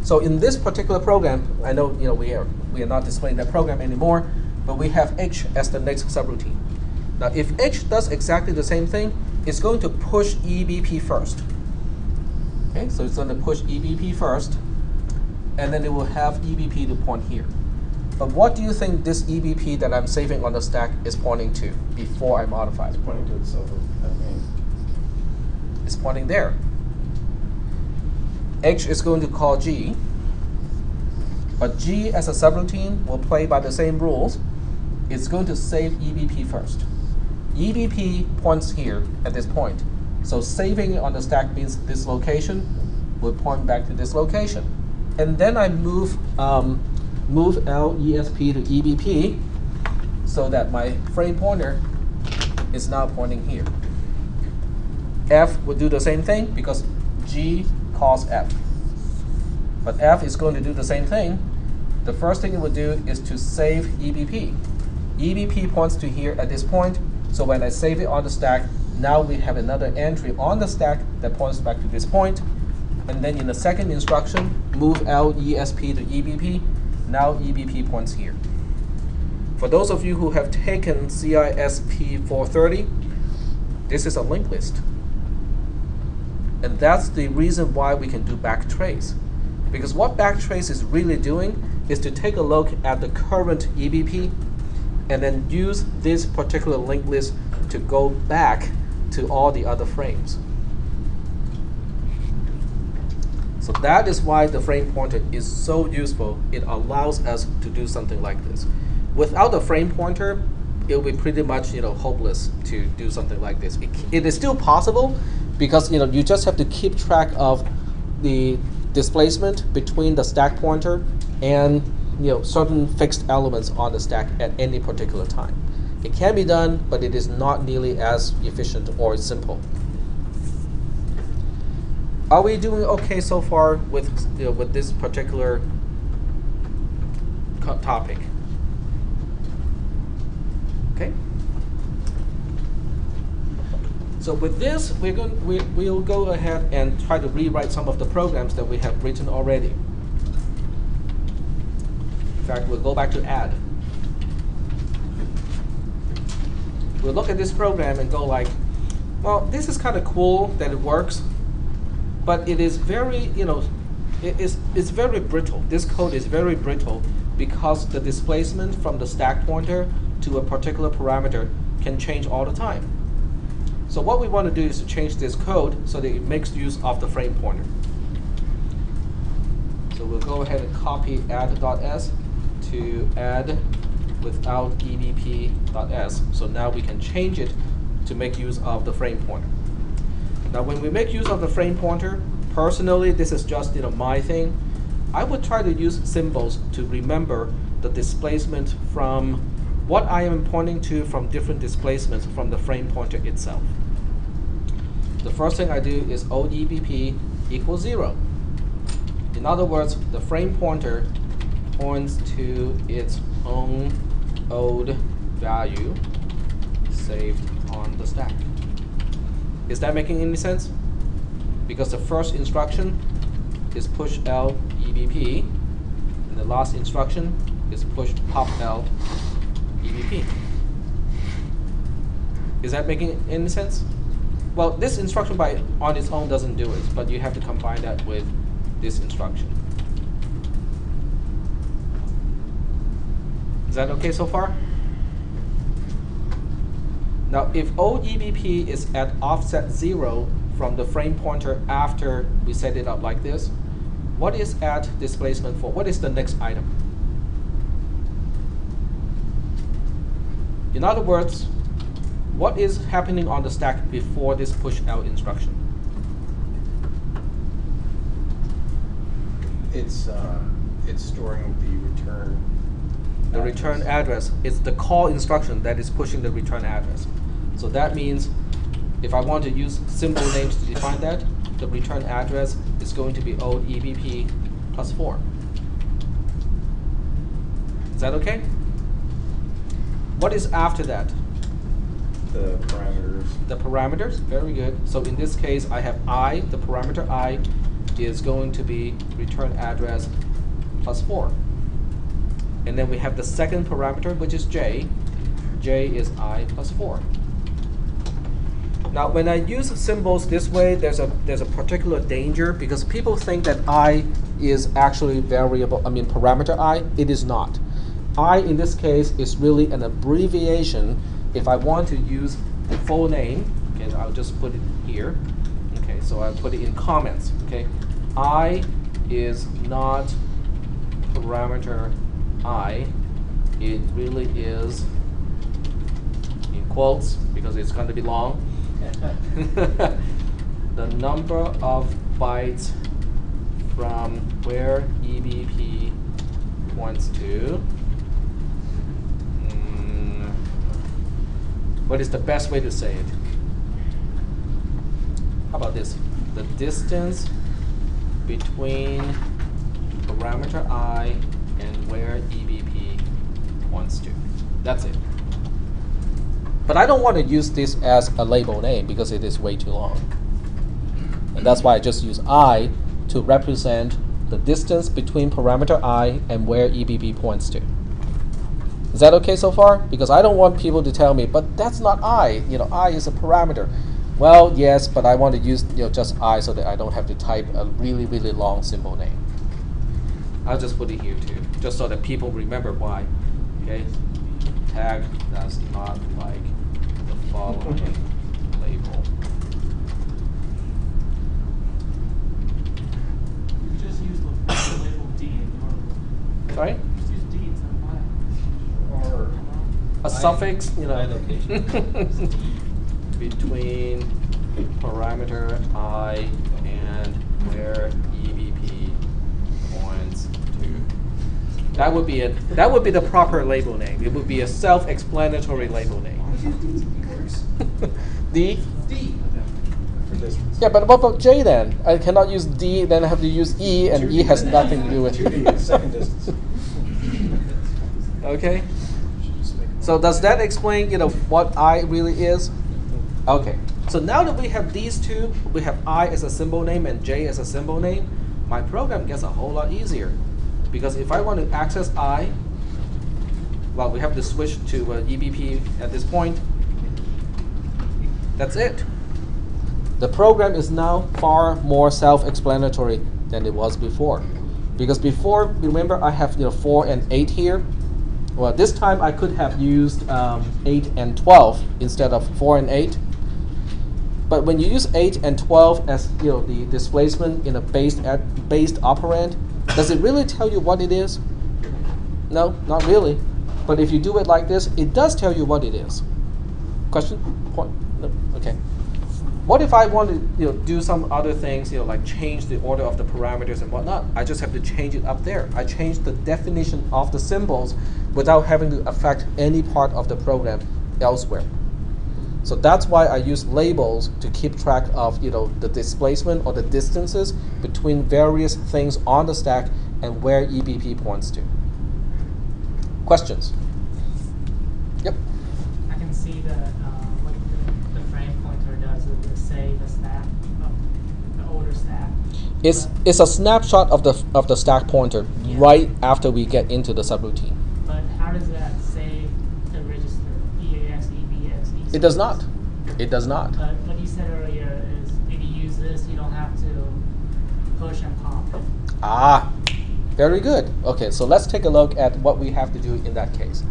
So in this particular program, I know we are not displaying that program anymore, but we have H as the next subroutine. Now if H does exactly the same thing, it's going to push EBP first. Okay, so it's going to push EBP first, and then it will have EBP to point here. But what do you think this EBP that I'm saving on the stack is pointing to before I modify it?
It's pointing to itself at main.
It's pointing there. H is going to call G, but G as a subroutine will play by the same rules. It's going to save EBP first. EBP points here at this point. So saving it on the stack means this location will point back to this location. And then I move LESP to EBP so that my frame pointer is now pointing here. F would do the same thing because G calls F. But F is going to do the same thing. The first thing it would do is to save EBP. EBP points to here at this point, so when I save it on the stack, now we have another entry on the stack that points back to this point. And then in the second instruction, move LESP to EBP. Now EBP points here. For those of you who have taken cisp310, this is a linked list. And that's the reason why we can do backtrace. Because what backtrace is really doing is to take a look at the current EBP and then use this particular linked list to go back to all the other frames. So that is why the frame pointer is so useful. It allows us to do something like this. Without the frame pointer, it will be pretty much hopeless to do something like this. It is still possible, because you just have to keep track of the displacement between the stack pointer and certain fixed elements on the stack at any particular time. It can be done, but it is not nearly as efficient or simple. Are we doing okay so far with with this particular topic? Okay. So with this, we'll go ahead and try to rewrite some of the programs that we have written already. In fact, we'll go back to add. We'll look at this program and go like, well, this is kind of cool that it works, but it is very, it's very brittle. This code is very brittle because the displacement from the stack pointer to a particular parameter can change all the time. So what we want to do is to change this code so that it makes use of the frame pointer. So we'll go ahead and copy add.s to add without ebp.s. So now we can change it to make use of the frame pointer. Now when we make use of the frame pointer, personally this is just my thing. I would try to use symbols to remember the displacement from what I am pointing to from different displacements from the frame pointer itself. The first thing I do is OEBP equals 0. In other words, the frame pointer points to its own old value saved on the stack. Is that making any sense? Because the first instruction is push L EBP, and the last instruction is push pop L EBP. Is that making any sense? Well, this instruction on its own doesn't do it, but you have to combine that with this instruction. Is that okay so far? Now, if OEBP is at offset 0 from the frame pointer after we set it up like this, what is at displacement for? What is the next item? In other words, what is happening on the stack before this push L instruction?
It's storing the return.
The return address is the call instruction that is pushing the return address. So that means if I want to use symbol names to define that, the return address is going to be old EBP plus 4. Is that okay? What is after that?
the parameters.
The parameters, very good. So in this case, I have I, the parameter I is going to be return address plus 4. And then we have the second parameter, which is j. J is I plus 4. Now, when I use symbols this way, there's a particular danger because people think that I is actually parameter I. It is not. I, in this case, is really an abbreviation. If I want to use the full name, okay, I'll just put it here. Okay, so I'll put it in comments. Okay, I is not parameter I. It really is, in quotes, because it's going to be long, the number of bytes from where EBP points to. What is the best way to say it? How about this? The distance between parameter I and where EBP points to. That's it. But I don't want to use this as a label name because it is way too long. And that's why I just use I to represent the distance between parameter I and where EBP points to. Is that okay so far? Because I don't want people to tell me, but that's not I. I is a parameter. Well, yes, but I want to use just I so that I don't have to type a really, really long symbol name. I'll just put it here too, just so that people remember why. Okay, tag does not like the following label.
You just use the label D in your.
Sorry?
Just use D instead of I.
Or
A suffix,
location.
between parameter I and where EBP points to. That would be it. That would be the proper label name. It would be a self-explanatory label name. D.
D.
for distance.
Yeah, but what about J then? I cannot use D, then I have to use E, and E has nothing to do with
2D, second distance.
Okay. So does that explain, what I really is? Okay. So now that we have these two, we have I as a symbol name and J as a symbol name, my program gets a whole lot easier. Because if I want to access I, well, we have to switch to EBP at this point. That's it. The program is now far more self-explanatory than it was before. Because before, remember, I have 4 and 8 here. Well, this time I could have used 8 and 12 instead of 4 and 8. But when you use 8 and 12 as the displacement in a based operand, does it really tell you what it is? No, not really. But if you do it like this, it does tell you what it is. Question? Point? No? Okay. What if I want to do some other things, like change the order of the parameters and whatnot? I just have to change it up there. I change the definition of the symbols without having to affect any part of the program elsewhere. So that's why I use labels to keep track of the displacement or the distances between various things on the stack and where EBP points to. Questions? Yep.
I can see that what the frame pointer does is to save the stack of the older stack.
It's a snapshot of the stack pointer right after we get into the subroutine.
But how does that save the register EAX, EBX, ECX?
It does not. It does not.
But what you said earlier is if you use this, you don't have to push and pop.
Ah, very good. Okay, so let's take a look at what we have to do in that case.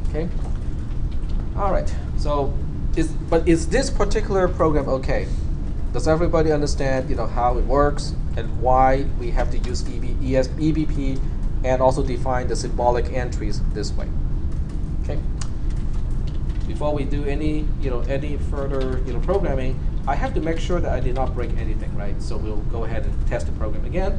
Okay. All right. So, is this particular program okay? Does everybody understand, how it works and why we have to use EBP and also define the symbolic entries this way? Okay. Before we do any further programming, I have to make sure that I did not break anything, right? So we'll go ahead and test the program again.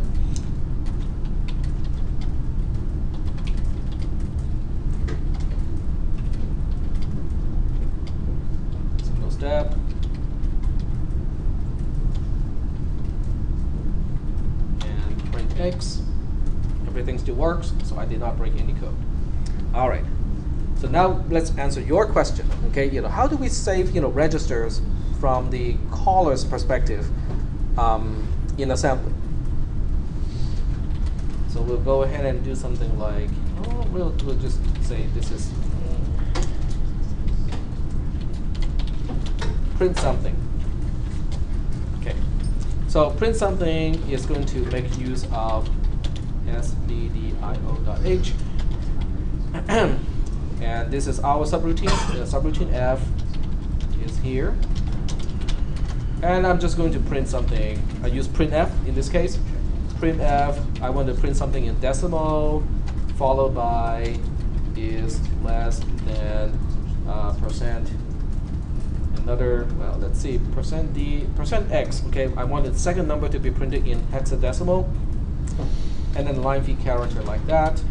Single step. And print X. Everything still works, so I did not break any code. All right. So now let's answer your question. Okay, how do we save registers from the caller's perspective in assembly? So we'll go ahead and do something like, we'll just say this is print something. Okay, so print something is going to make use of sbdio.h. And this is our subroutine. The subroutine F is here. And I'm just going to print something. I use printf in this case. Printf, I want to print something in decimal, followed by is less than percent. Another, well, let's see, %x. Okay, I want the second number to be printed in hexadecimal. And then line feed character like that.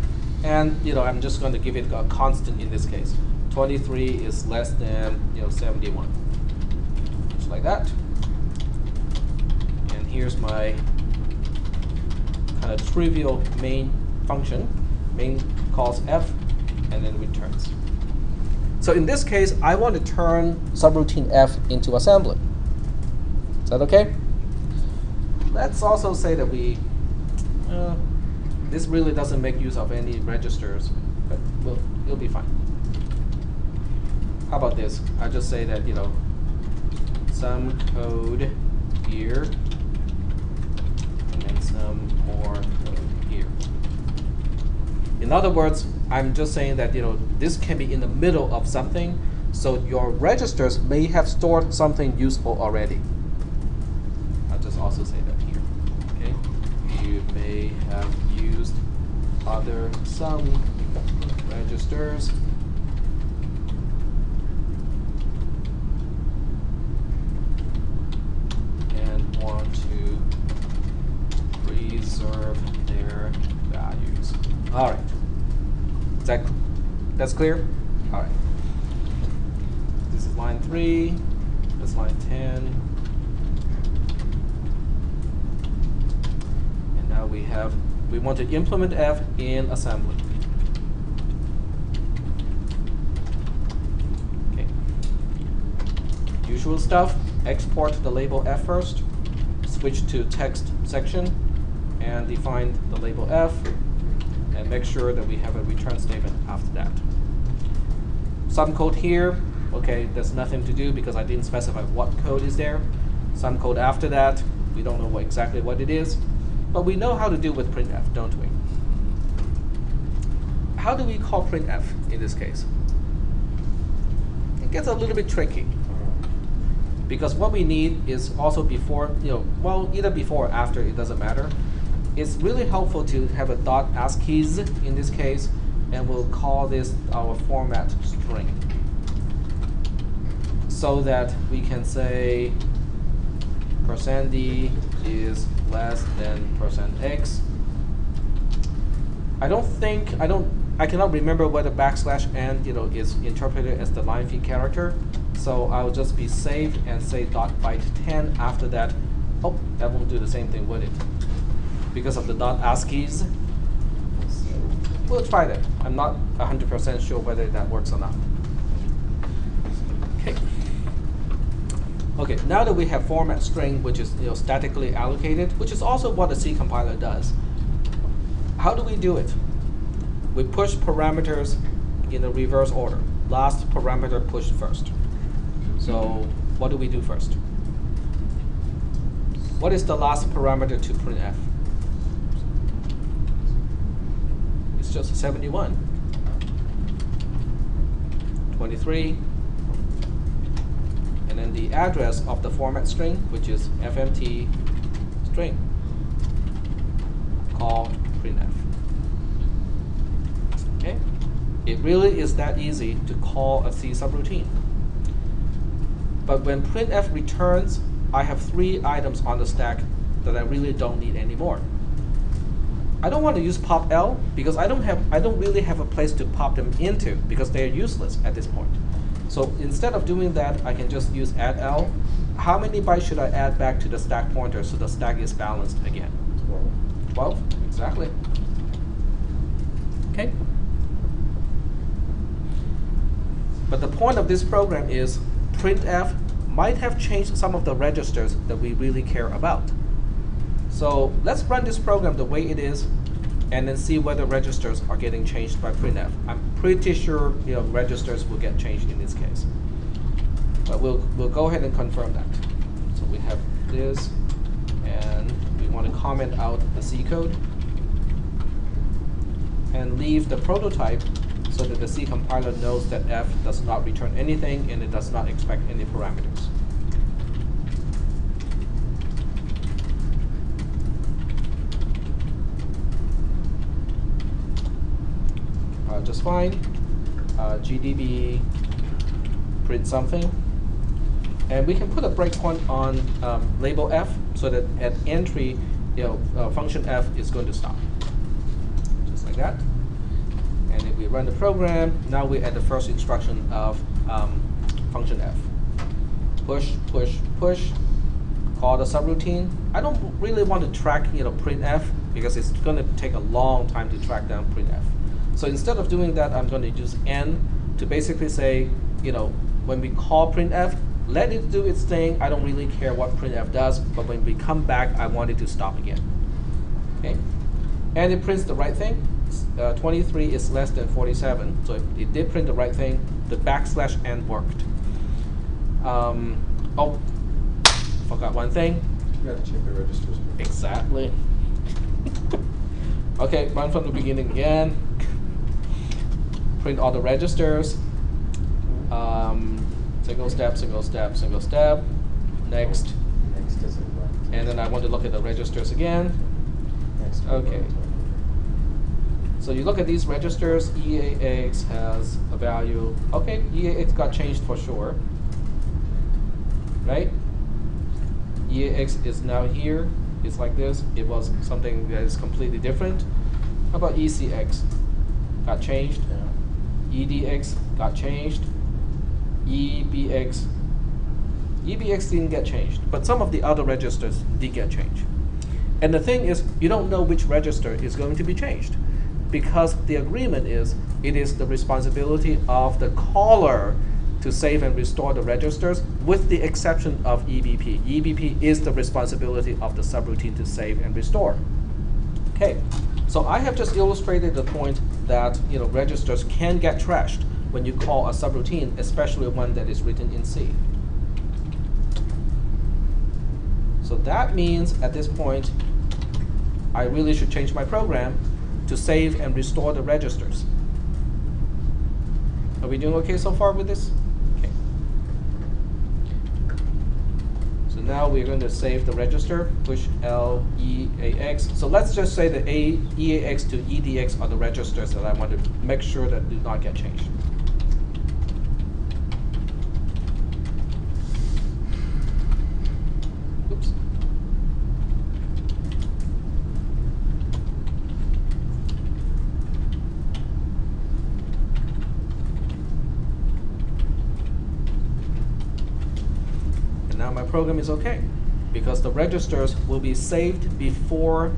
And I'm just going to give it a constant in this case. 23 is less than 71. Just like that. And here's my kind of trivial main function. Main calls f and then returns. So in this case, I want to turn subroutine f into assembly. Is that okay? Let's also say that this really doesn't make use of any registers, but it'll be fine. How about this? I just say that, some code here, and then some more code here. In other words, I'm just saying that, this can be in the middle of something, so your registers may have stored something useful already. I'll just also say that here, okay? You may have used other some registers and want to preserve their values. All right. That's clear? All right. This is line 3. That's line 10. And now we want to implement f in assembly. Okay. Usual stuff. Export the label f first. Switch to text section and define the label f. And make sure that we have a return statement after that. Some code here, okay, there's nothing to do because I didn't specify what code is there. Some code after that, we don't know exactly what it is, but we know how to deal with printf, don't we? How do we call printf in this case? It gets a little bit tricky because what we need is also before, either before or after, it doesn't matter. It's really helpful to have a .askeys in this case, and we'll call this our format string. So that we can say %d is less than %x. I cannot remember whether \n is interpreted as the line feed character. So I'll just be safe and say .byte10 after that. Oh, that won't do the same thing, would it? Because of the .askeys. We'll try that. I'm not 100% sure whether that works or not. Okay. Okay, now that we have format string, which is statically allocated, which is also what the C compiler does. How do we do it? We push parameters in the reverse order. Last parameter pushed first. So what do we do first? What is the last parameter to printf? It's just 71. 23. And then the address of the format string, which is fmt string, called printf. Okay? It really is that easy to call a C subroutine. But when printf returns, I have 3 items on the stack that I really don't need anymore. I don't want to use pop_l because I don't really have a place to pop them into because they're useless at this point. So instead of doing that, I can just use add_l. How many bytes should I add back to the stack pointer so the stack is balanced again? 12, exactly. Okay. But the point of this program is printf might have changed some of the registers that we really care about. So let's run this program the way it is and then see whether registers are getting changed by printf. I'm pretty sure registers will get changed in this case. But we'll go ahead and confirm that. So we have this, and we want to comment out the C code and leave the prototype so that the C compiler knows that f does not return anything and it does not expect any parameters. Just fine. GDB print something, and we can put a breakpoint on label f so that at entry, function f is going to stop, just like that. And if we run the program, now we're at the first instruction of function f. Push, push, push. Call the subroutine. I don't really want to track printf because it's going to take a long time to track down printf. So instead of doing that, I'm going to use n to basically say, when we call printf, let it do its thing. I don't really care what printf does, but when we come back, I want it to stop again. Okay, and it prints the right thing. 23 is less than 47, so it did print the right thing. The \n worked. Oh, forgot one thing.
You got to check the registers.
Exactly. Okay, run from the beginning again. Print all the registers. Single step, single step, single step. Next.
Next isn't right.
And then I want to look at the registers again.
Next.
Okay. So you look at these registers, EAX has a value. Okay, EAX got changed for sure. Right? EAX is now here. It's like this. It was something that is completely different. How about ECX? Got changed.
Yeah.
EDX got changed. EBX didn't get changed, but some of the other registers did get changed. And the thing is, you don't know which register is going to be changed, because the agreement is it is the responsibility of the caller to save and restore the registers, with the exception of EBP. EBP is the responsibility of the subroutine to save and restore. Okay, so I have just illustrated the point that registers can get trashed when you call a subroutine, especially one that is written in C. So that means at this point, I really should change my program to save and restore the registers. Are we doing okay so far with this? Okay. So now we're going to save the register, push LEAX. So let's just say that EAX to EDX are the registers that I want to make sure that do not get changed. Oops. And now my program is okay, because the registers will be saved before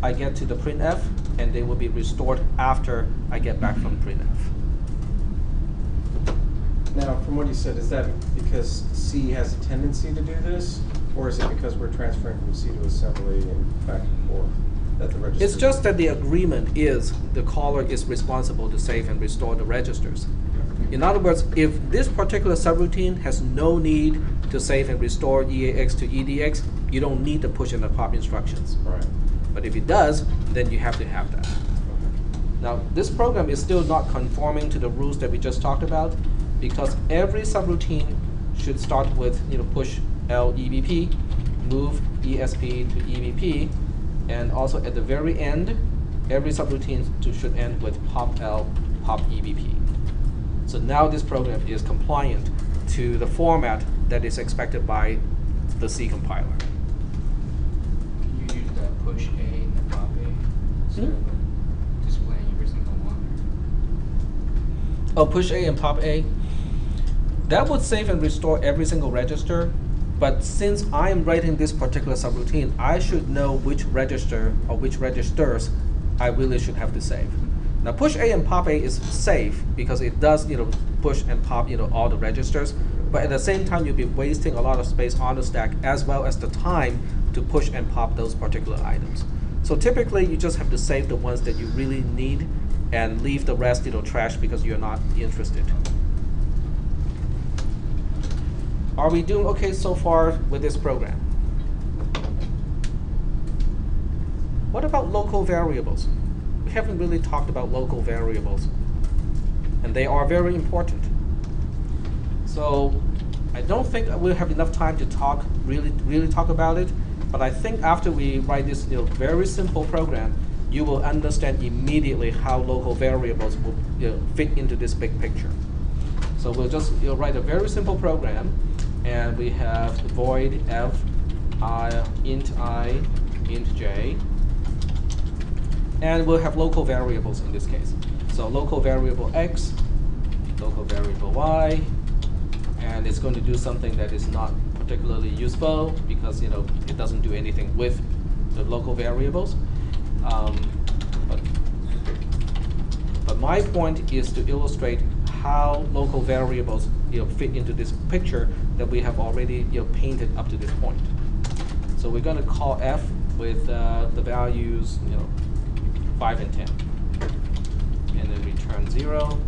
I get to the printf, and they will be restored after I get back from printf.
Now, from what you said, is that because C has a tendency to do this, or is it because we're transferring from C to assembly and back and forth that the register?
It's just that the agreement is the caller is responsible to save and restore the registers. In other words, if this particular subroutine has no need to save and restore EAX to EDX, you don't need the push and the pop instructions.
Right.
But if it does, then you have to have that. Now, this program is still not conforming to the rules that we just talked about, because every subroutine should start with push LEBP, move ESP to EBP, and also at the very end, every subroutine should end with pop L, pop EBP. So now this program is compliant to the format that is expected by the C compiler.
Can you use the push A and the pop A instead of displaying every single one?
Oh, push A and pop A. That would save and restore every single register, but since I am writing this particular subroutine, I should know which register or which registers I really should have to save. Now push A and pop A is safe because it does push and pop all the registers, but at the same time you'll be wasting a lot of space on the stack as well as the time to push and pop those particular items. So typically you just have to save the ones that you really need and leave the rest trash because you're not interested. Are we doing okay so far with this program? What about local variables? We haven't really talked about local variables, and they are very important. So I don't think we'll have enough time to talk really talk about it, but I think after we write this very simple program, you will understand immediately how local variables will fit into this big picture. So we'll just write a very simple program, and we have void f int I int j, and we'll have local variables in this case. So local variable x, local variable y, and it's going to do something that is not particularly useful because it doesn't do anything with the local variables. But my point is to illustrate how local variables fit into this picture that we have already painted up to this point. So we're going to call f with the values 5 and 10, and then return 0.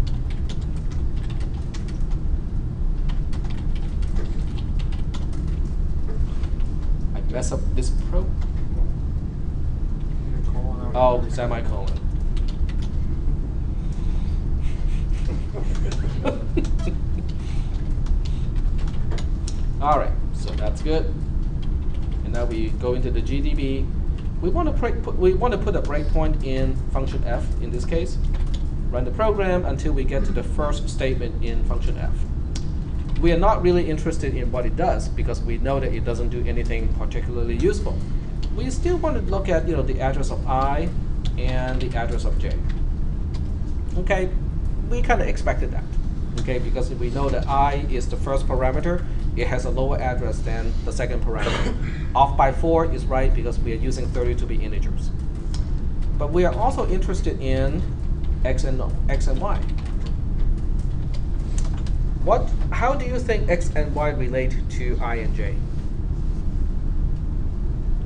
I mess up this pro. Oh, semicolon. All right, so that's good. And now we go into the GDB. We want to put a breakpoint in function f in this case. Run the program until we get to the first statement in function f. We are not really interested in what it does because we know that it doesn't do anything particularly useful. We still want to look at the address of I and the address of j. Okay, we kind of expected that. Okay, because we know that I is the first parameter, it has a lower address than the second parameter. Off by 4 is right because we are using 32-bit integers. But we are also interested in x and y. How do you think x and y relate to I and j?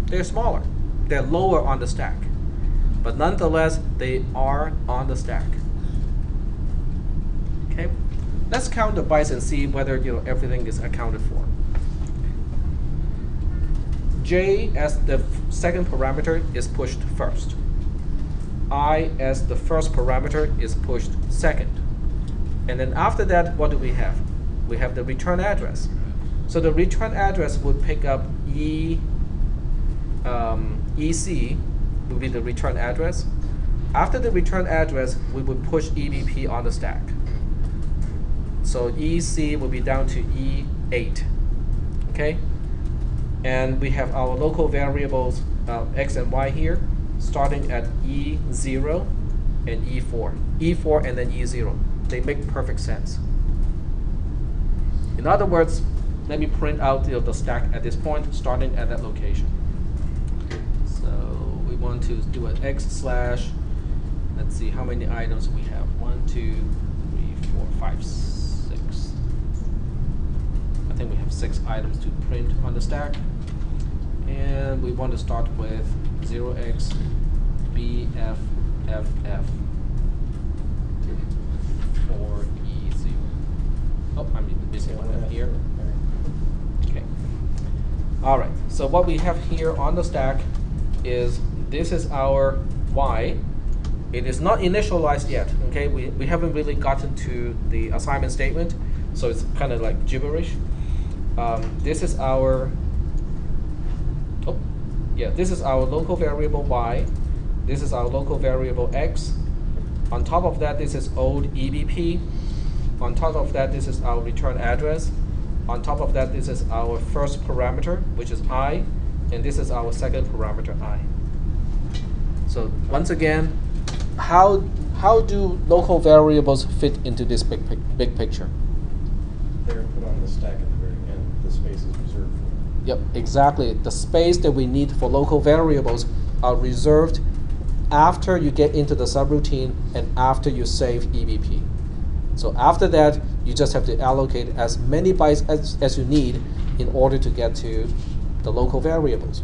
They're smaller. They're lower on the stack. But nonetheless, they are on the stack. Okay? Let's count the bytes and see whether everything is accounted for. J as the second parameter is pushed first. I as the first parameter is pushed second. And then after that, what do we have? We have the return address. So the return address would pick up EC would be the return address. After the return address, we would push EBP on the stack. So EC will be down to E8. Okay? And we have our local variables x and y here, starting at E0 and E4. E4 and then E0. They make perfect sense. In other words, let me print out the stack at this point, starting at that location. So we want to do an x slash, let's see how many items we have. 1, 2, 3, 4, 5, 6. I think we have 6 items to print on the stack. And we want to start with 0x BF FF for E0. Oh, I'm missing one F here. Okay. All right. So what we have here on the stack is this is our Y. It is not initialized yet. Okay. We haven't really gotten to the assignment statement, so it's kind of like gibberish. This is our this is our local variable y. This is our local variable x. On top of that, this is old EBP. On top of that, this is our return address. On top of that, this is our first parameter, which is I, and this is our second parameter, I. So once again, how do local variables fit into this big picture?
They're put on the stack at the very end. The space is reserved for them.
Yep, exactly. The space that we need for local variables are reserved after you get into the subroutine and after you save EBP. So after that, you just have to allocate as many bytes as you need in order to get to the local variables.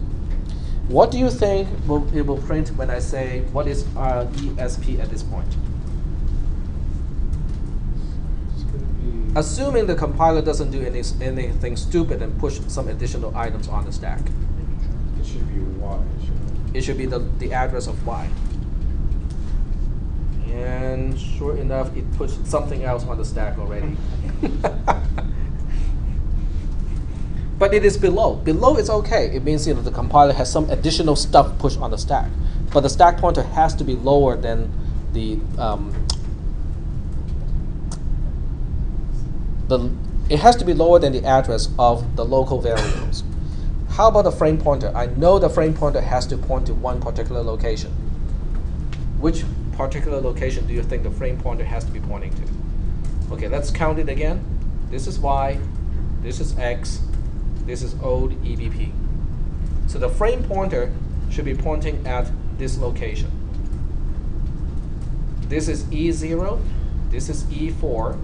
What do you think it will print when I say what is ESP at this point?
It's going to be.
Assuming the compiler doesn't do anything stupid and push some additional items on the stack.
It should be Y, shouldn't it?
It should be the address of Y. And sure enough, it pushed something else on the stack already. But it is below. Below is okay. It means the compiler has some additional stuff pushed on the stack. But the stack pointer has to be lower than it has to be lower than the address of the local variables. How about the frame pointer? I know the frame pointer has to point to one particular location. Which particular location do you think the frame pointer has to be pointing to? Okay, let's count it again. This is Y, this is X, this is old EBP. So the frame pointer should be pointing at this location. This is E0, this is E4,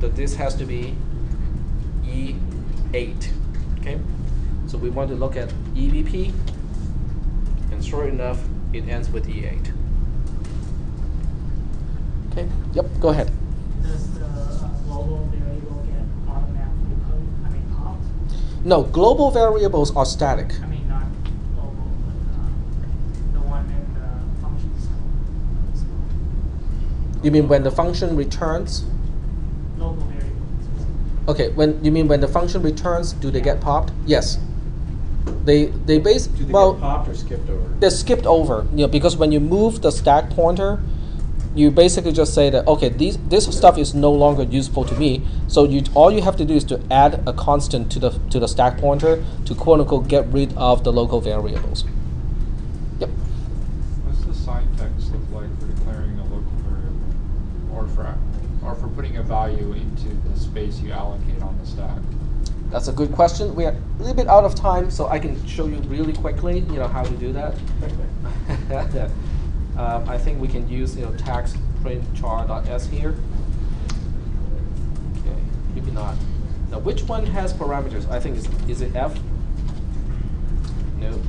so this has to be E8. Okay? So we want to look at EBP, and sure enough, it ends with E8. Okay, yep, go ahead.
Does the global variable get automatically popped?
No, global variables are static.
I mean, not global, but the one in the function cell.
You mean when the function returns?
Global variables.
Okay, when the function returns, do they get popped? Yes. They
Do they get popped or skipped over?
They're skipped over, because when you move the stack pointer, you basically just say that, okay, this stuff is no longer useful to me. So all you have to do is to add a constant to the stack pointer to quote unquote get rid of the local variables. Yep.
What's the syntax look like for declaring a local variable, or for putting a value into the space you allocate on the stack?
That's a good question. We are a little bit out of time, so I can show you really quickly, how to do that. I think we can use tax print char.s here. Okay, maybe not. Now, which one has parameters? I think is it F? No.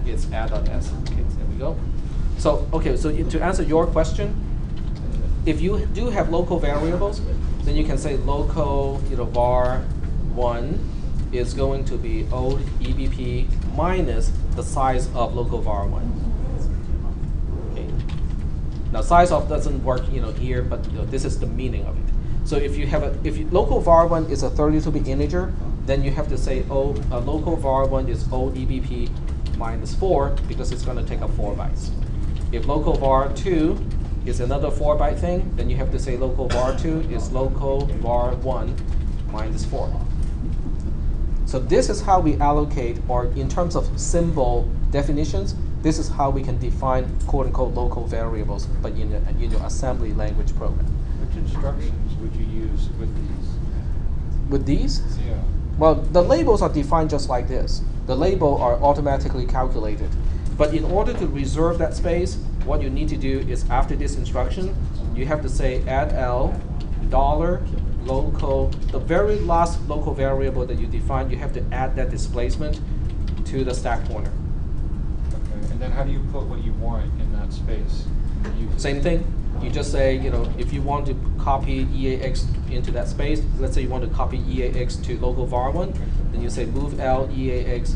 It's add.s. Okay, there we go. So to answer your question, if you do have local variables, then you can say local var1 is going to be old EBP minus the size of local var1. Okay. Now size of doesn't work here, but this is the meaning of it. So if local var1 is a 32-bit integer, then you have to say local var1 is old EBP minus 4 because it's going to take up 4 bytes. If local var2 is another 4-byte thing, then you have to say local var2 is local var1 minus 4. So this is how we allocate, or in terms of symbol definitions, this is how we can define quote-unquote local variables, but in your assembly language program.
Which instructions would you use with these?
With these?
Yeah.
Well, the labels are defined just like this. The label are automatically calculated. But in order to reserve that space, what you need to do is after this instruction, you have to say add L $local, the very last local variable that you define, you have to add that displacement to the stack pointer.
Okay, and then how do you put what you want in that space?
Same thing. You just say, if you want to copy EAX into that space, let's say you want to copy EAX to local var1, then you say move L EAX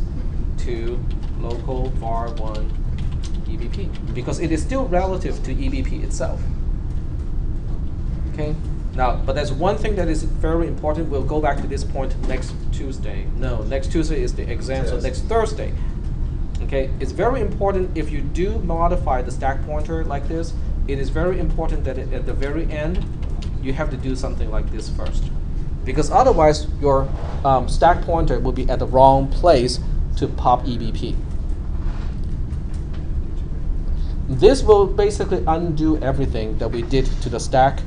to local var1 EBP, because it is still relative to EBP itself. Okay? Now, but there's one thing that is very important. We'll go back to this point next Tuesday. No, next Tuesday is the exam, so next Thursday. Okay? It's very important if you do modify the stack pointer like this, it is very important that at the very end, you have to do something like this first. Because otherwise, your stack pointer will be at the wrong place to pop EBP. This will basically undo everything that we did to the stack.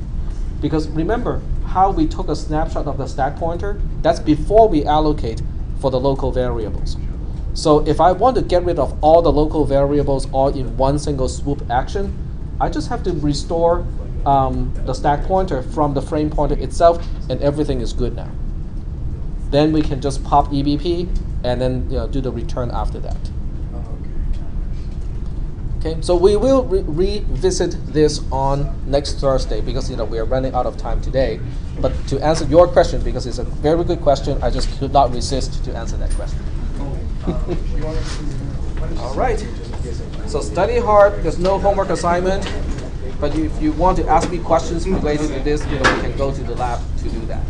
Because remember how we took a snapshot of the stack pointer? That's before we allocate for the local variables. So if I want to get rid of all the local variables all in one single swoop action, I just have to restore the stack pointer from the frame pointer itself, and everything is good now. Then we can just pop EBP and then do the return after that. Okay, so we will revisit this on next Thursday because we are running out of time today. But to answer your question, because it's a very good question, I just could not resist to answer that question. All right. So study hard. There's no homework assignment. But if you want to ask me questions related to this, we can go to the lab to do that.